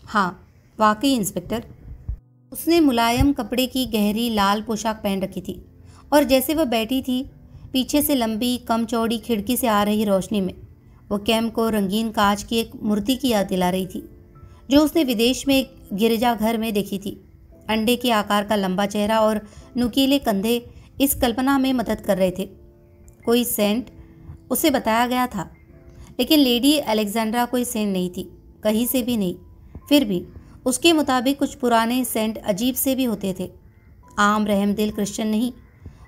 हाँ, वाकई इंस्पेक्टर। उसने मुलायम कपड़े की गहरी लाल पोशाक पहन रखी थी और जैसे वह बैठी थी, पीछे से लंबी कम चौड़ी खिड़की से आ रही रोशनी में वो कैम्प को रंगीन कांच की एक मूर्ति की याद दिला रही थी, जो उसने विदेश में एक गिरजाघर में देखी थी। अंडे के आकार का लंबा चेहरा और नुकीले कंधे इस कल्पना में मदद कर रहे थे। कोई सेंट उसे बताया गया था, लेकिन लेडी अलेक्जेंड्रा कोई सेंट नहीं थी, कहीं से भी नहीं। फिर भी उसके मुताबिक कुछ पुराने सेंट अजीब से भी होते थे। आम रहमदिल क्रिश्चियन नहीं,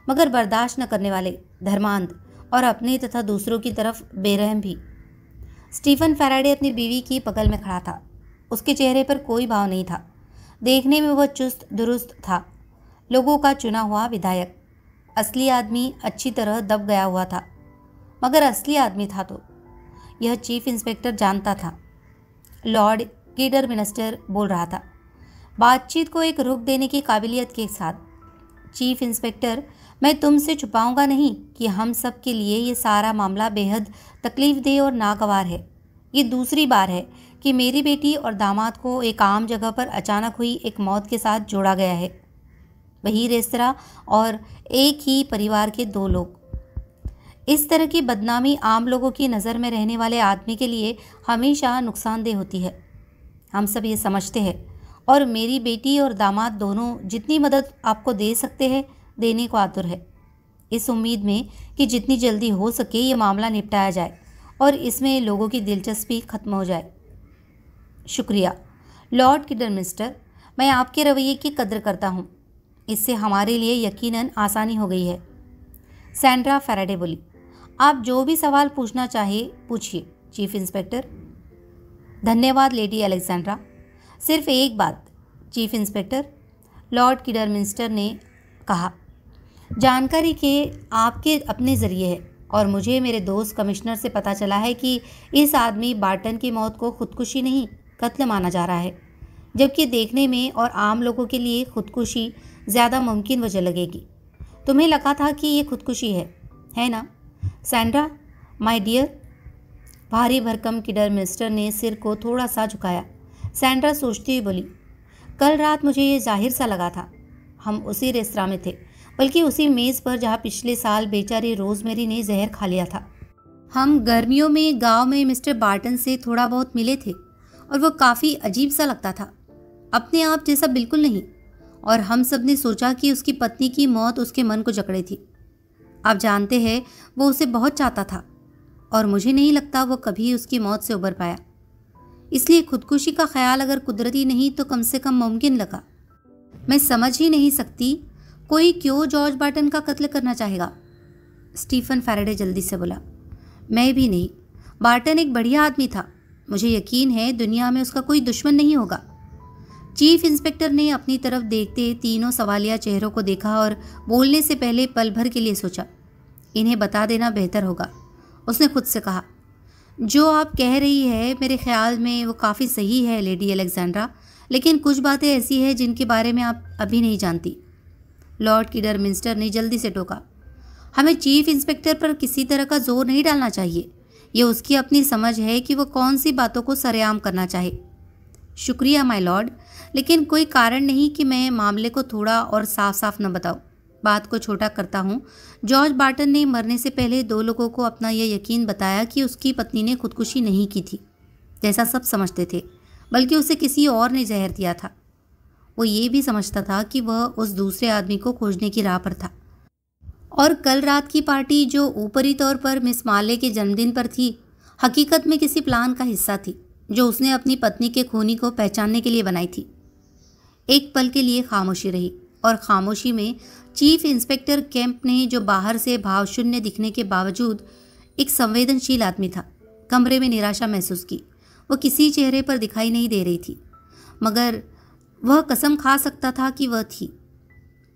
मगर बर्दाश्त न करने वाले, धर्मांध और अपने तथा दूसरों की तरफ बेरहम भी। स्टीफन फैराडे अपनी बीवी की बगल में खड़ा था। उसके चेहरे पर कोई भाव नहीं था। देखने में वह चुस्त दुरुस्त था, लोगों का चुना हुआ विधायक। असली आदमी अच्छी तरह दब गया हुआ था, मगर असली आदमी था तो यह चीफ इंस्पेक्टर जानता था। लॉर्ड किडरमिंस्टर बोल रहा था, बातचीत को एक रुख देने की काबिलियत के साथ। चीफ इंस्पेक्टर, मैं तुमसे छुपाऊंगा नहीं कि हम सब के लिए ये सारा मामला बेहद तकलीफदेह और नागवार है। ये दूसरी बार है कि मेरी बेटी और दामाद को एक आम जगह पर अचानक हुई एक मौत के साथ जोड़ा गया है, वही रेस्तरां और एक ही परिवार के दो लोग। इस तरह की बदनामी आम लोगों की नज़र में रहने वाले आदमी के लिए हमेशा नुकसानदेह होती है। हम सब ये समझते हैं और मेरी बेटी और दामाद दोनों जितनी मदद आपको दे सकते हैं देने को आतुर है, इस उम्मीद में कि जितनी जल्दी हो सके ये मामला निपटाया जाए और इसमें लोगों की दिलचस्पी खत्म हो जाए। शुक्रिया लॉर्ड किडरमिस्टर, मैं आपके रवैये की कद्र करता हूँ। इससे हमारे लिए यकीनन आसानी हो गई है। सैंड्रा फैराडे बोली। आप जो भी सवाल पूछना चाहे पूछिए चीफ इंस्पेक्टर। धन्यवाद लेडी अलेक्जेंड्रा। सिर्फ एक बात चीफ इंस्पेक्टर, लॉर्ड किडरमिस्टर ने कहा, जानकारी के आपके अपने ज़रिए है और मुझे मेरे दोस्त कमिश्नर से पता चला है कि इस आदमी बार्टन की मौत को खुदकुशी नहीं कत्ल माना जा रहा है, जबकि देखने में और आम लोगों के लिए खुदकुशी ज़्यादा मुमकिन वजह लगेगी। तुम्हें लगा था कि ये खुदकुशी है ना सैंड्रा माय डियर? भारी भरकम किडरमिस्टर ने सिर को थोड़ा सा झुकाया। सैंड्रा सोचती हुई बोली, कल रात मुझे ये जाहिर सा लगा था। हम उसी रेस्तरां में थे, बल्कि उसी मेज़ पर जहाँ पिछले साल बेचारी रोज़मेरी ने जहर खा लिया था। हम गर्मियों में गांव में मिस्टर बार्टन से थोड़ा बहुत मिले थे और वो काफ़ी अजीब सा लगता था, अपने आप जैसा बिल्कुल नहीं। और हम सब ने सोचा कि उसकी पत्नी की मौत उसके मन को जकड़े थी। आप जानते हैं वो उसे बहुत चाहता था और मुझे नहीं लगता वो कभी उसकी मौत से उबर पाया। इसलिए खुदकुशी का ख्याल अगर कुदरती नहीं तो कम से कम मुमकिन लगा। मैं समझ ही नहीं सकती कोई क्यों जॉर्ज बार्टन का कत्ल करना चाहेगा। स्टीफन फैराडे जल्दी से बोला। मैं भी नहीं। बार्टन एक बढ़िया आदमी था। मुझे यकीन है दुनिया में उसका कोई दुश्मन नहीं होगा। चीफ इंस्पेक्टर ने अपनी तरफ देखते तीनों सवालिया चेहरों को देखा और बोलने से पहले पल भर के लिए सोचा, इन्हें बता देना बेहतर होगा। उसने खुद से कहा, जो आप कह रही है मेरे ख्याल में वो काफ़ी सही है लेडी अलेक्जेंड्रा, लेकिन कुछ बातें ऐसी हैं जिनके बारे में आप अभी नहीं जानती। लॉर्ड किडरमिस्टर ने जल्दी से टोका। हमें चीफ इंस्पेक्टर पर किसी तरह का जोर नहीं डालना चाहिए। ये उसकी अपनी समझ है कि वो कौन सी बातों को सरेआम करना चाहे। शुक्रिया माय लॉर्ड, लेकिन कोई कारण नहीं कि मैं मामले को थोड़ा और साफ साफ न बताऊं। बात को छोटा करता हूं। जॉर्ज बार्टन ने मरने से पहले 2 लोगों को अपना यह यकीन बताया कि उसकी पत्नी ने खुदकुशी नहीं की थी, जैसा सब समझते थे, बल्कि उसे किसी और ने जहर दिया था। वो ये भी समझता था कि वह उस दूसरे आदमी को खोजने की राह पर था। और कल रात की पार्टी जो ऊपरी तौर पर मिस माले के जन्मदिन पर थी, हकीकत में किसी प्लान का हिस्सा थी जो उसने अपनी पत्नी के खूनी को पहचानने के लिए बनाई थी। एक पल के लिए खामोशी रही और खामोशी में चीफ इंस्पेक्टर केम्प ने, जो बाहर से भावशून्य दिखने के बावजूद एक संवेदनशील आदमी था, कमरे में निराशा महसूस की। वो किसी चेहरे पर दिखाई नहीं दे रही थी, मगर वह कसम खा सकता था कि वह थी।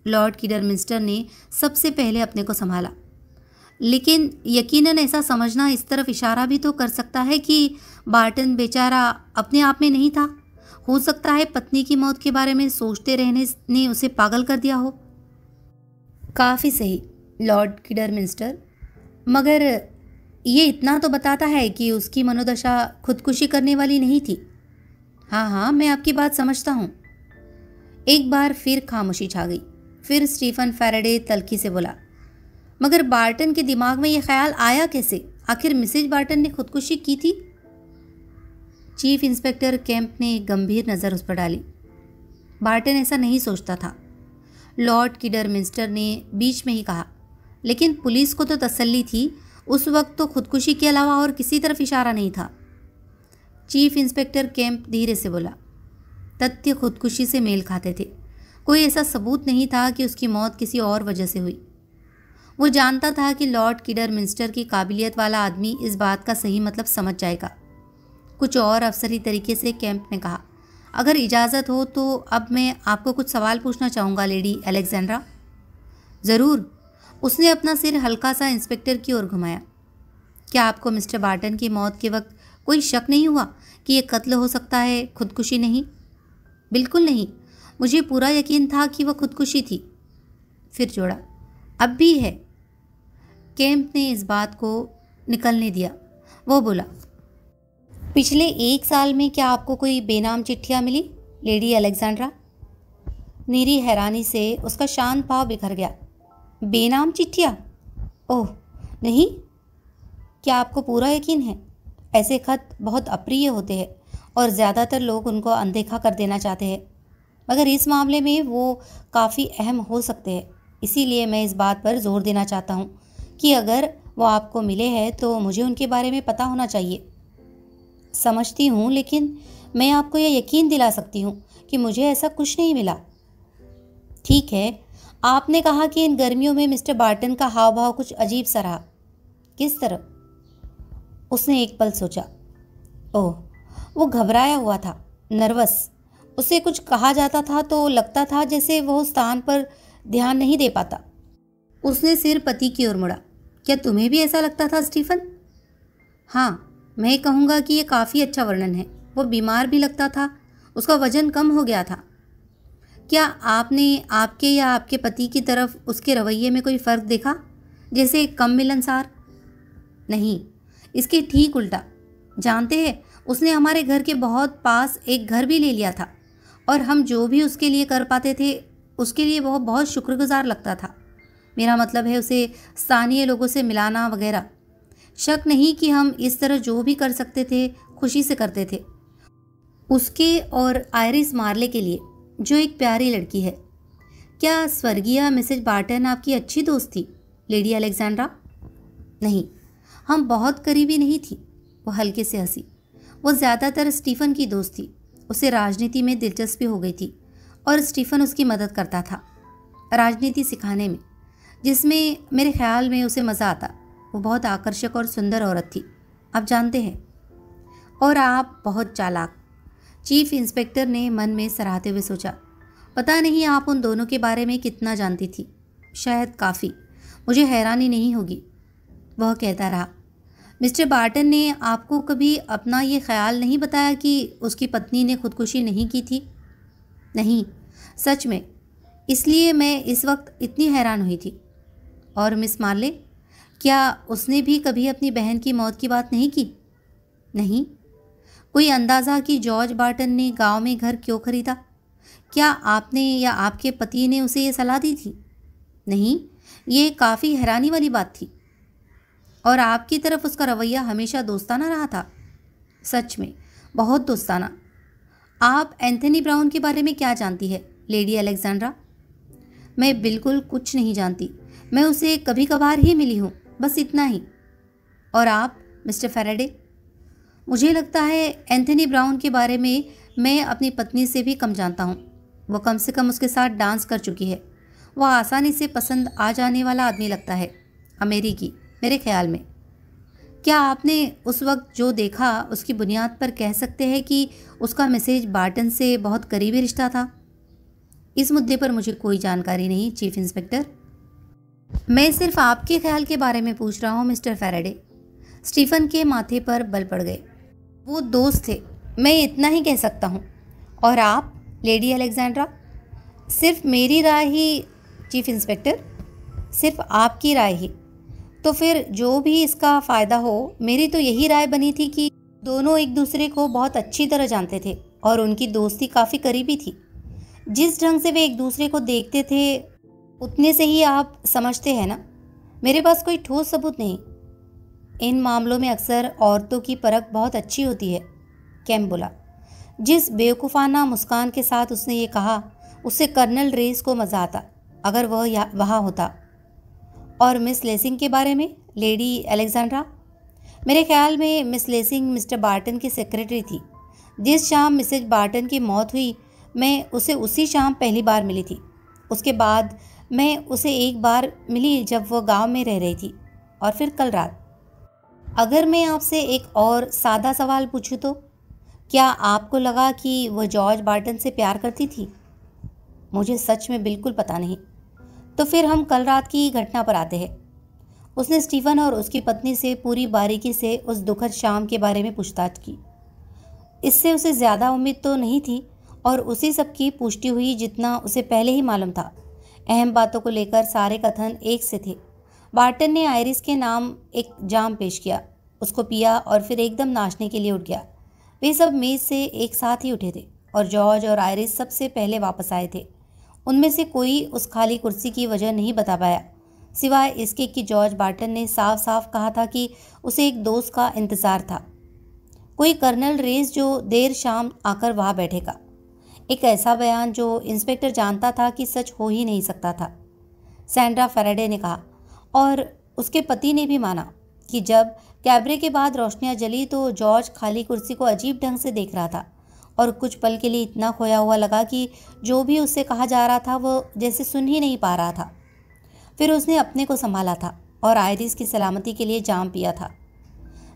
लॉर्ड किडरमिस्टर ने सबसे पहले अपने को संभाला, लेकिन यकीनन ऐसा समझना इस तरफ इशारा भी तो कर सकता है कि बार्टन बेचारा अपने आप में नहीं था। हो सकता है पत्नी की मौत के बारे में सोचते रहने ने उसे पागल कर दिया हो। काफ़ी सही लॉर्ड किडरमिस्टर, मगर ये इतना तो बताता है कि उसकी मनोदशा खुदकुशी करने वाली नहीं थी। हाँ, मैं आपकी बात समझता हूँ। एक बार फिर खामोशी छा गई। फिर स्टीफन फैराडे तल्खी से बोला, मगर बार्टन के दिमाग में यह ख्याल आया कैसे? आखिर मिसेज बार्टन ने खुदकुशी की थी? चीफ इंस्पेक्टर केम्प ने गंभीर नज़र उस पर डाली। बार्टन ऐसा नहीं सोचता था, लॉर्ड किडरमिस्टर ने बीच में ही कहा। लेकिन पुलिस को तो तसल्ली थी, उस वक्त तो खुदकुशी के अलावा और किसी तरफ इशारा नहीं था। चीफ इंस्पेक्टर केम्प धीरे से बोला, तथ्य खुदकुशी से मेल खाते थे। कोई ऐसा सबूत नहीं था कि उसकी मौत किसी और वजह से हुई। वो जानता था कि लॉर्ड किडरमिस्टर की काबिलियत वाला आदमी इस बात का सही मतलब समझ जाएगा। कुछ और अफसरी तरीके से केम्प ने कहा, अगर इजाज़त हो तो अब मैं आपको कुछ सवाल पूछना चाहूँगा लेडी अलेक्जेंड्रा। ज़रूर। उसने अपना सिर हल्का सा इंस्पेक्टर की ओर घुमाया। क्या आपको मिस्टर बार्टन की मौत के वक्त कोई शक नहीं हुआ कि यह कत्ल हो सकता है, खुदकुशी नहीं? बिल्कुल नहीं। मुझे पूरा यकीन था कि वह खुदकुशी थी। फिर जोड़ा, अब भी है। केम्प ने इस बात को निकलने दिया। वो बोला, पिछले 1 साल में क्या आपको कोई बेनाम चिट्ठियाँ मिली लेडी अलेक्जेंड्रा? नीरी हैरानी से उसका शांत भाव बिखर गया। बेनाम चिट्ठियाँ? ओह नहीं। क्या आपको पूरा यकीन है? ऐसे खत बहुत अप्रिय होते हैं और ज़्यादातर लोग उनको अनदेखा कर देना चाहते हैं, मगर इस मामले में वो काफ़ी अहम हो सकते हैं। इसीलिए मैं इस बात पर जोर देना चाहता हूँ कि अगर वो आपको मिले हैं तो मुझे उनके बारे में पता होना चाहिए। समझती हूँ, लेकिन मैं आपको यह यकीन दिला सकती हूँ कि मुझे ऐसा कुछ नहीं मिला। ठीक है, आपने कहा कि इन गर्मियों में मिस्टर बार्टन का हाव भाव कुछ अजीब सा रहा। किस तरह? उसने एक पल सोचा। ओह, वो घबराया हुआ था, नर्वस। उसे कुछ कहा जाता था तो लगता था जैसे वो उस स्थान पर ध्यान नहीं दे पाता। उसने सिर पति की ओर मुड़ा। क्या तुम्हें भी ऐसा लगता था स्टीफन? हाँ, मैं कहूँगा कि ये काफ़ी अच्छा वर्णन है। वो बीमार भी लगता था, उसका वजन कम हो गया था। क्या आपने आपके या आपके पति की तरफ उसके रवैये में कोई फ़र्क देखा, जैसे कम मिलनसार? नहीं, इसके ठीक उल्टा। जानते हैं, उसने हमारे घर के बहुत पास एक घर भी ले लिया था और हम जो भी उसके लिए कर पाते थे उसके लिए वो बहुत शुक्रगुजार लगता था। मेरा मतलब है उसे स्थानीय लोगों से मिलाना वगैरह। शक नहीं कि हम इस तरह जो भी कर सकते थे खुशी से करते थे। उसके और आयरिस मार्ले के लिए, जो एक प्यारी लड़की है। क्या स्वर्गीय मिसेज बार्टन आपकी अच्छी दोस्त थी, लेडी अलेक्जेंड्रा? नहीं, हम बहुत करीबी नहीं थी। वो हल्के से हंसी। वो ज़्यादातर स्टीफन की दोस्त थी। उसे राजनीति में दिलचस्पी हो गई थी और स्टीफन उसकी मदद करता था राजनीति सिखाने में, जिसमें मेरे ख्याल में उसे मज़ा आता। वो बहुत आकर्षक और सुंदर औरत थी, आप जानते हैं। और आप बहुत चालाक, चीफ इंस्पेक्टर ने मन में सराहते हुए सोचा। पता नहीं आप उन दोनों के बारे में कितना जानती थी। शायद काफ़ी। मुझे हैरानी नहीं होगी। वह कहता रहा। मिस्टर बार्टन ने आपको कभी अपना ये ख्याल नहीं बताया कि उसकी पत्नी ने खुदकुशी नहीं की थी? नहीं, सच में। इसलिए मैं इस वक्त इतनी हैरान हुई थी। और मिस मार्ले, क्या उसने भी कभी अपनी बहन की मौत की बात नहीं की? नहीं। कोई अंदाज़ा कि जॉर्ज बार्टन ने गांव में घर क्यों खरीदा? क्या आपने या आपके पति ने उसे ये सलाह दी थी? नहीं, ये काफ़ी हैरानी वाली बात थी। और आपकी तरफ उसका रवैया हमेशा दोस्ताना रहा था? सच में, बहुत दोस्ताना। आप एंथनी ब्राउन के बारे में क्या जानती है, लेडी अलेक्जेंड्रा? मैं बिल्कुल कुछ नहीं जानती। मैं उसे कभी कभार ही मिली हूँ, बस इतना ही। और आप, मिस्टर फैराडे? मुझे लगता है एंथनी ब्राउन के बारे में मैं अपनी पत्नी से भी कम जानता हूँ। वो कम से कम उसके साथ डांस कर चुकी है। वह आसानी से पसंद आ जाने वाला आदमी लगता है, अमेरिकी, मेरे ख्याल में। क्या आपने उस वक्त जो देखा उसकी बुनियाद पर कह सकते हैं कि उसका मिसेज बार्टन से बहुत करीबी रिश्ता था? इस मुद्दे पर मुझे कोई जानकारी नहीं, चीफ इंस्पेक्टर। मैं सिर्फ आपके ख्याल के बारे में पूछ रहा हूँ, मिस्टर फैराडे। स्टीफन के माथे पर बल पड़ गए। वो दोस्त थे, मैं इतना ही कह सकता हूँ। और आप, लेडी अलेक्जेंड्रा? सिर्फ मेरी राय ही, चीफ इंस्पेक्टर, सिर्फ आपकी राय ही। तो फिर जो भी इसका फ़ायदा हो, मेरी तो यही राय बनी थी कि दोनों एक दूसरे को बहुत अच्छी तरह जानते थे और उनकी दोस्ती काफ़ी करीबी थी। जिस ढंग से वे एक दूसरे को देखते थे उतने से ही आप समझते हैं ना। मेरे पास कोई ठोस सबूत नहीं। इन मामलों में अक्सर औरतों की परख बहुत अच्छी होती है, कैम बोला। जिस बेवकूफ़ाना मुस्कान के साथ उसने ये कहा, उससे कर्नल रेस को मज़ा आता अगर वह वहाँ होता। और मिस लेसिंग के बारे में, लेडी अलेक्जेंड्रा? मेरे ख्याल में मिस लेसिंग मिस्टर बार्टन की सेक्रेटरी थी। जिस शाम मिसेज बार्टन की मौत हुई, मैं उसे उसी शाम पहली बार मिली थी। उसके बाद मैं उसे एक बार मिली जब वह गांव में रह रही थी, और फिर कल रात। अगर मैं आपसे एक और सादा सवाल पूछूं तो क्या आपको लगा कि वह जॉर्ज बार्टन से प्यार करती थी? मुझे सच में बिल्कुल पता नहीं। तो फिर हम कल रात की घटना पर आते हैं। उसने स्टीफन और उसकी पत्नी से पूरी बारीकी से उस दुखद शाम के बारे में पूछताछ की। इससे उसे ज़्यादा उम्मीद तो नहीं थी और उसी सब की पुष्टि हुई जितना उसे पहले ही मालूम था। अहम बातों को लेकर सारे कथन एक से थे। बार्टन ने आयरिस के नाम एक जाम पेश किया, उसको पिया और फिर एकदम नाचने के लिए उठ गया। वे सब मेज से एक साथ ही उठे थे और जॉर्ज और आयरिस सबसे पहले वापस आए थे। उनमें से कोई उस खाली कुर्सी की वजह नहीं बता पाया, सिवाय इसके कि जॉर्ज बार्टन ने साफ साफ कहा था कि उसे एक दोस्त का इंतज़ार था, कोई कर्नल रेस जो देर शाम आकर वहाँ बैठेगा। एक ऐसा बयान जो इंस्पेक्टर जानता था कि सच हो ही नहीं सकता था। सैंड्रा फैराडे ने कहा, और उसके पति ने भी माना कि जब कैबरे के बाद रोशनियां जली तो जॉर्ज खाली कुर्सी को अजीब ढंग से देख रहा था और कुछ पल के लिए इतना खोया हुआ लगा कि जो भी उससे कहा जा रहा था वो जैसे सुन ही नहीं पा रहा था। फिर उसने अपने को संभाला था और आयरिस की सलामती के लिए जाम पिया था।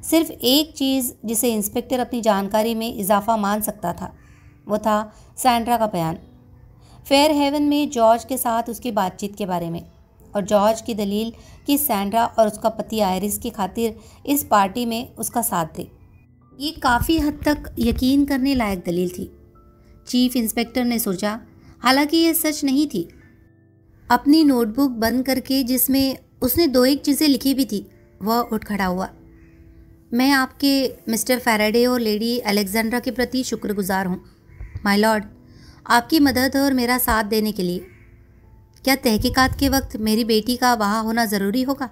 सिर्फ एक चीज़ जिसे इंस्पेक्टर अपनी जानकारी में इजाफा मान सकता था, वो था सैंड्रा का बयान फेयर हेवन में जॉर्ज के साथ उसकी बातचीत के बारे में, और जॉर्ज की दलील कि सैंड्रा और उसका पति आयरिस की खातिर इस पार्टी में उसका साथ दे। ये काफ़ी हद तक यकीन करने लायक दलील थी, चीफ इंस्पेक्टर ने सोचा। हालांकि ये सच नहीं थी। अपनी नोटबुक बंद करके जिसमें उसने 2-1 चीज़ें लिखी भी थी, वह उठ खड़ा हुआ। मैं आपके मिस्टर फैराडे और लेडी अलेक्जेंड्रा के प्रति शुक्रगुजार हूँ माय लॉर्ड, आपकी मदद और मेरा साथ देने के लिए। क्या तहकीकात के वक्त मेरी बेटी का वहाँ होना ज़रूरी होगा?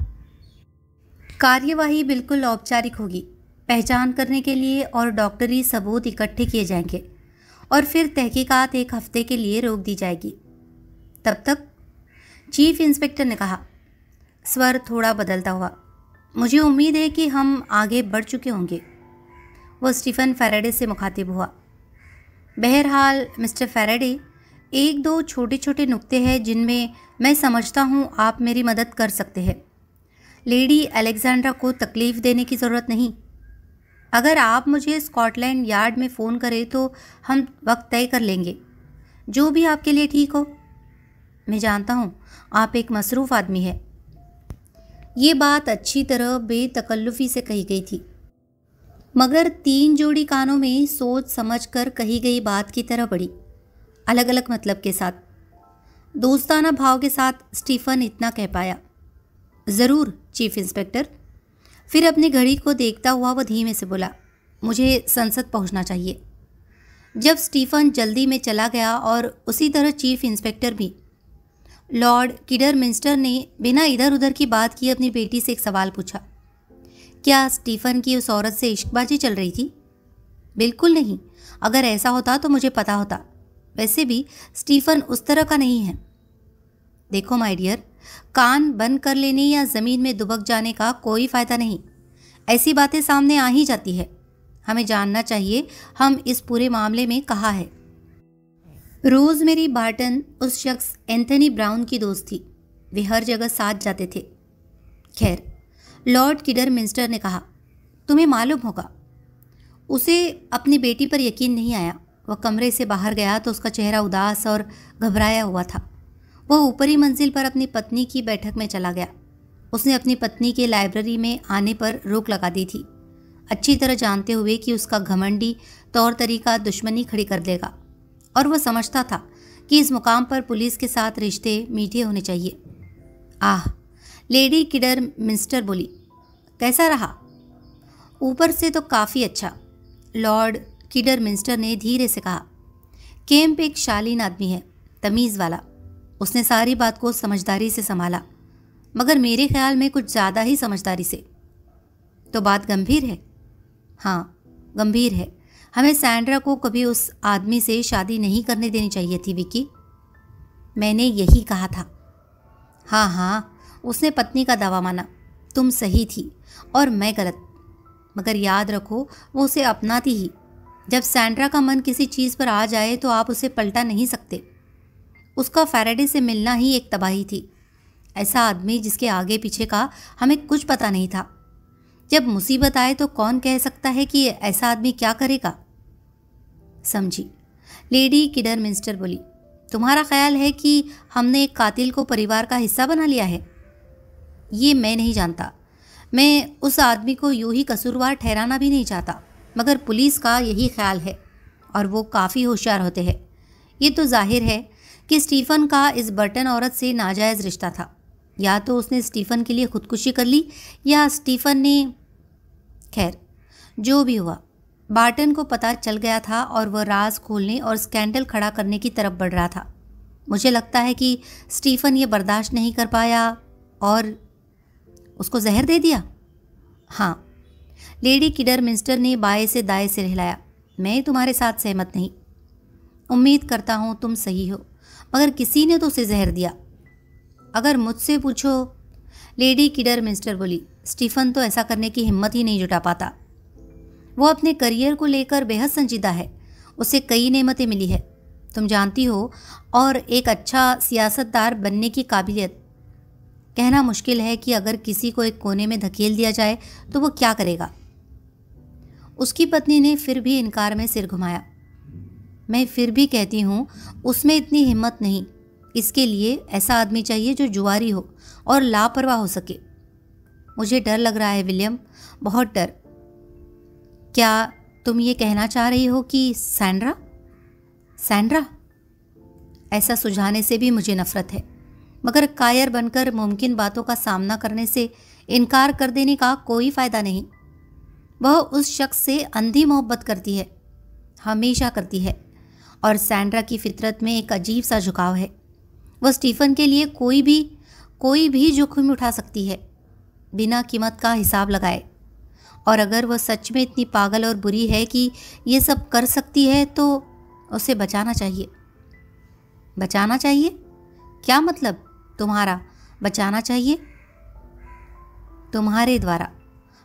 कार्यवाही बिल्कुल औपचारिक होगी, पहचान करने के लिए और डॉक्टरी सबूत इकट्ठे किए जाएंगे और फिर तहकीकात 1 हफ्ते के लिए रोक दी जाएगी। तब तक, चीफ इंस्पेक्टर ने कहा, स्वर थोड़ा बदलता हुआ, मुझे उम्मीद है कि हम आगे बढ़ चुके होंगे। वो स्टीफन फैराडे से मुखातिब हुआ। बहरहाल मिस्टर फैराडे, 1-2 छोटे छोटे नुक्ते हैं जिनमें मैं समझता हूँ आप मेरी मदद कर सकते हैं। लेडी अलेक्जेंड्रा को तकलीफ़ देने की ज़रूरत नहीं। अगर आप मुझे स्कॉटलैंड यार्ड में फ़ोन करें तो हम वक्त तय कर लेंगे, जो भी आपके लिए ठीक हो। मैं जानता हूँ आप एक मसरूफ़ आदमी है। ये बात अच्छी तरह बेतकल्लुफ़ी से कही गई थी, मगर 3 जोड़ी कानों में सोच समझ कर कही गई बात की तरह पड़ी, अलग अलग मतलब के साथ। दोस्ताना भाव के साथ स्टीफन इतना कह पाया, ज़रूर चीफ इंस्पेक्टर। फिर अपनी घड़ी को देखता हुआ वह धीमे से बोला, मुझे संसद पहुंचना चाहिए। जब स्टीफन जल्दी में चला गया और उसी तरह चीफ इंस्पेक्टर भी, लॉर्ड किडरमिंस्टर ने बिना इधर उधर की बात किए अपनी बेटी से एक सवाल पूछा, क्या स्टीफन की उस औरत से इश्कबाजी चल रही थी? बिल्कुल नहीं। अगर ऐसा होता तो मुझे पता होता। वैसे भी स्टीफन उस तरह का नहीं है। देखो माय डियर, कान बंद कर लेने या ज़मीन में दुबक जाने का कोई फ़ायदा नहीं। ऐसी बातें सामने आ ही जाती है। हमें जानना चाहिए हम इस पूरे मामले में कहाँ है। रोज़मेरी बार्टन उस शख्स एंथनी ब्राउन की दोस्त थी। वे हर जगह साथ जाते थे। खैर, लॉर्ड किडरमिंस्टर ने कहा, तुम्हें मालूम होगा। उसे अपनी बेटी पर यकीन नहीं आया। वह कमरे से बाहर गया तो उसका चेहरा उदास और घबराया हुआ था। वह ऊपरी मंजिल पर अपनी पत्नी की बैठक में चला गया। उसने अपनी पत्नी के लाइब्रेरी में आने पर रोक लगा दी थी, अच्छी तरह जानते हुए कि उसका घमंडी तौर तरीका दुश्मनी खड़ी कर देगा, और वह समझता था कि इस मुकाम पर पुलिस के साथ रिश्ते मीठे होने चाहिए। आह, लेडी किडरमिंस्टर बोली, कैसा रहा? ऊपर से तो काफ़ी अच्छा, लॉर्ड किडरमिंस्टर ने धीरे से कहा। केम्प एक शालीन आदमी है, तमीज़ वाला। उसने सारी बात को समझदारी से संभाला, मगर मेरे ख्याल में कुछ ज़्यादा ही समझदारी से। तो बात गंभीर है? हाँ, गंभीर है। हमें सैंड्रा को कभी उस आदमी से शादी नहीं करने देनी चाहिए थी विकी। मैंने यही कहा था। हाँ हाँ, उसने पत्नी का दावा माना। तुम सही थी और मैं गलत, मगर याद रखो वो उसे अपनाती ही। जब सैंड्रा का मन किसी चीज़ पर आ जाए तो आप उसे पलटा नहीं सकते। उसका फैराडे से मिलना ही एक तबाही थी। ऐसा आदमी जिसके आगे पीछे का हमें कुछ पता नहीं था। जब मुसीबत आए तो कौन कह सकता है कि ऐसा आदमी क्या करेगा? समझी। लेडी किडरमिंस्टर बोली, तुम्हारा ख्याल है कि हमने एक कातिल को परिवार का हिस्सा बना लिया है? ये मैं नहीं जानता। मैं उस आदमी को यूं ही कसूरवार ठहराना भी नहीं चाहता, मगर पुलिस का यही ख्याल है और वो काफ़ी होशियार होते हैं। ये तो जाहिर है कि स्टीफन का इस बर्टन औरत से नाजायज़ रिश्ता था। या तो उसने स्टीफन के लिए खुदकुशी कर ली या स्टीफन ने, खैर जो भी हुआ, बार्टन को पता चल गया था और वह राज खोलने और स्कैंडल खड़ा करने की तरफ बढ़ रहा था। मुझे लगता है कि स्टीफन ये बर्दाश्त नहीं कर पाया और उसको जहर दे दिया। हाँ, लेडी किडरमिंस्टर ने बाएं से दाएं सिर हिलाया। मैं तुम्हारे साथ सहमत नहीं। उम्मीद करता हूँ तुम सही हो, मगर किसी ने तो उसे जहर दिया। अगर मुझसे पूछो, लेडी किडरमिंस्टर बोली, स्टीफन तो ऐसा करने की हिम्मत ही नहीं जुटा पाता। वो अपने करियर को लेकर बेहद संजीदा है। उसे कई नेमतें मिली है, तुम जानती हो, और एक अच्छा सियासतदार बनने की काबिलियत। कहना मुश्किल है कि अगर किसी को एक कोने में धकेल दिया जाए तो वो क्या करेगा। उसकी पत्नी ने फिर भी इनकार में सिर घुमाया। मैं फिर भी कहती हूँ, उसमें इतनी हिम्मत नहीं। इसके लिए ऐसा आदमी चाहिए जो जुआरी हो और लापरवाह हो सके। मुझे डर लग रहा है विलियम, बहुत डर। क्या तुम ये कहना चाह रही हो कि सैंड्रा? सैंड्रा? ऐसा सुझाने से भी मुझे नफरत है, मगर कायर बनकर मुमकिन बातों का सामना करने से इनकार कर देने का कोई फ़ायदा नहीं। वह उस शख्स से अंधी मोहब्बत करती है, हमेशा करती है, और सैंड्रा की फितरत में एक अजीब सा झुकाव है। वह स्टीफन के लिए कोई भी जोखिम उठा सकती है, बिना कीमत का हिसाब लगाए। और अगर वह सच में इतनी पागल और बुरी है कि ये सब कर सकती है तो उसे बचाना चाहिए। बचाना चाहिए? क्या मतलब तुम्हारा बचाना चाहिए? तुम्हारे द्वारा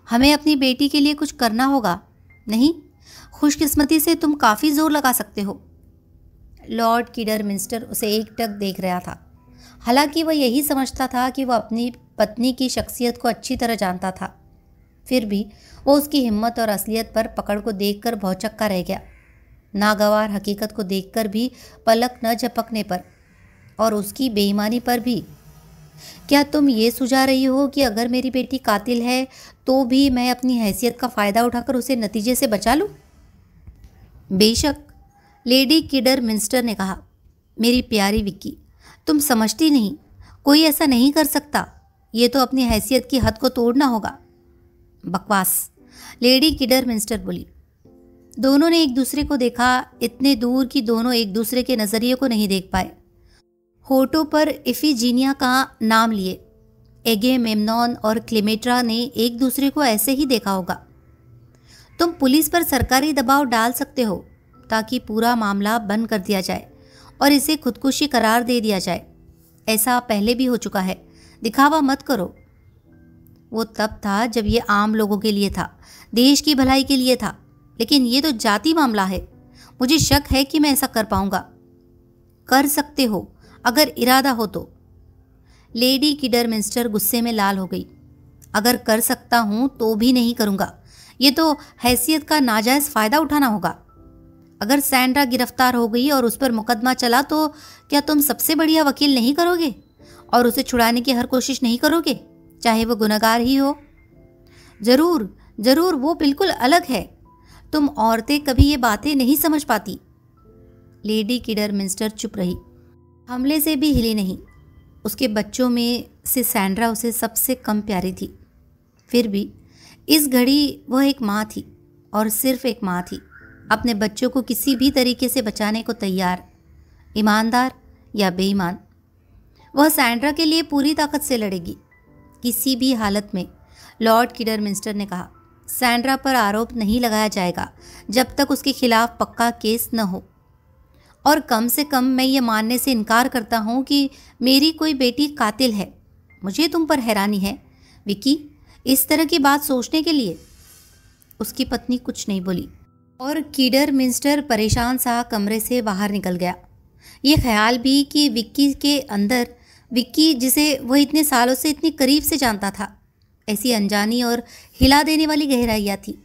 हमें अपनी बेटी के लिए कुछ करना होगा, नहीं? खुशकिस्मती से तुम काफ़ी जोर लगा सकते हो। लॉर्ड किडरमिंस्टर उसे एकटक देख रहा था। हालांकि वह यही समझता था कि वह अपनी पत्नी की शख्सियत को अच्छी तरह जानता था, फिर भी वो उसकी हिम्मत और असलियत पर पकड़ को देखकर भौचक्का रह गया। नागवार हकीकत को देखकर भी पलक न झपकने पर, और उसकी बेईमानी पर भी। क्या तुम ये सुझा रही हो कि अगर मेरी बेटी कातिल है तो भी मैं अपनी हैसियत का फ़ायदा उठाकर उसे नतीजे से बचा लूँ? बेशक, लेडी किडरमिंस्टर ने कहा। मेरी प्यारी विक्की, तुम समझती नहीं, कोई ऐसा नहीं कर सकता। ये तो अपनी हैसियत की हद को तोड़ना होगा। बकवास, लेडी किडरमिंस्टर बोली। दोनों ने एक दूसरे को देखा, इतने दूर कि दोनों एक दूसरे के नज़रिए को नहीं देख पाए। होठों पर इफिजीनिया का नाम लिए एगेमेम्नॉन और क्लेमेट्रा ने एक दूसरे को ऐसे ही देखा होगा। तुम पुलिस पर सरकारी दबाव डाल सकते हो ताकि पूरा मामला बंद कर दिया जाए और इसे खुदकुशी करार दे दिया जाए। ऐसा पहले भी हो चुका है, दिखावा मत करो। वो तब था जब ये आम लोगों के लिए था, देश की भलाई के लिए था, लेकिन ये तो जाति मामला है। मुझे शक है कि मैं ऐसा कर पाऊंगा। कर सकते हो अगर इरादा हो तो। लेडी किडरमिंस्टर गुस्से में लाल हो गई। अगर कर सकता हूं तो भी नहीं करूंगा। ये तो हैसियत का नाजायज़ फ़ायदा उठाना होगा। अगर सैंड्रा गिरफ्तार हो गई और उस पर मुकदमा चला तो क्या तुम सबसे बढ़िया वकील नहीं करोगे और उसे छुड़ाने की हर कोशिश नहीं करोगे, चाहे वो गुनहगार ही हो? ज़रूर ज़रूर, वो बिल्कुल अलग है। तुम औरतें कभी ये बातें नहीं समझ पाती। लेडी किडरमिंस्टर चुप रही, हमले से भी हिली नहीं। उसके बच्चों में से सैंड्रा उसे सबसे कम प्यारी थी। फिर भी इस घड़ी वह एक माँ थी, और सिर्फ एक माँ थी, अपने बच्चों को किसी भी तरीके से बचाने को तैयार, ईमानदार या बेईमान। वह सैंड्रा के लिए पूरी ताकत से लड़ेगी, किसी भी हालत में। लॉर्ड किडरमिंस्टर ने कहा, सैंड्रा पर आरोप नहीं लगाया जाएगा जब तक उसके खिलाफ पक्का केस न हो। और कम से कम मैं ये मानने से इनकार करता हूँ कि मेरी कोई बेटी कातिल है। मुझे तुम पर हैरानी है विकी, इस तरह की बात सोचने के लिए। उसकी पत्नी कुछ नहीं बोली और किडरमिंस्टर परेशान सा कमरे से बाहर निकल गया। ये ख्याल भी कि विक्की के अंदर, विक्की जिसे वह इतने सालों से इतनी करीब से जानता था, ऐसी अनजानी और हिला देने वाली गहराइयाँ थी।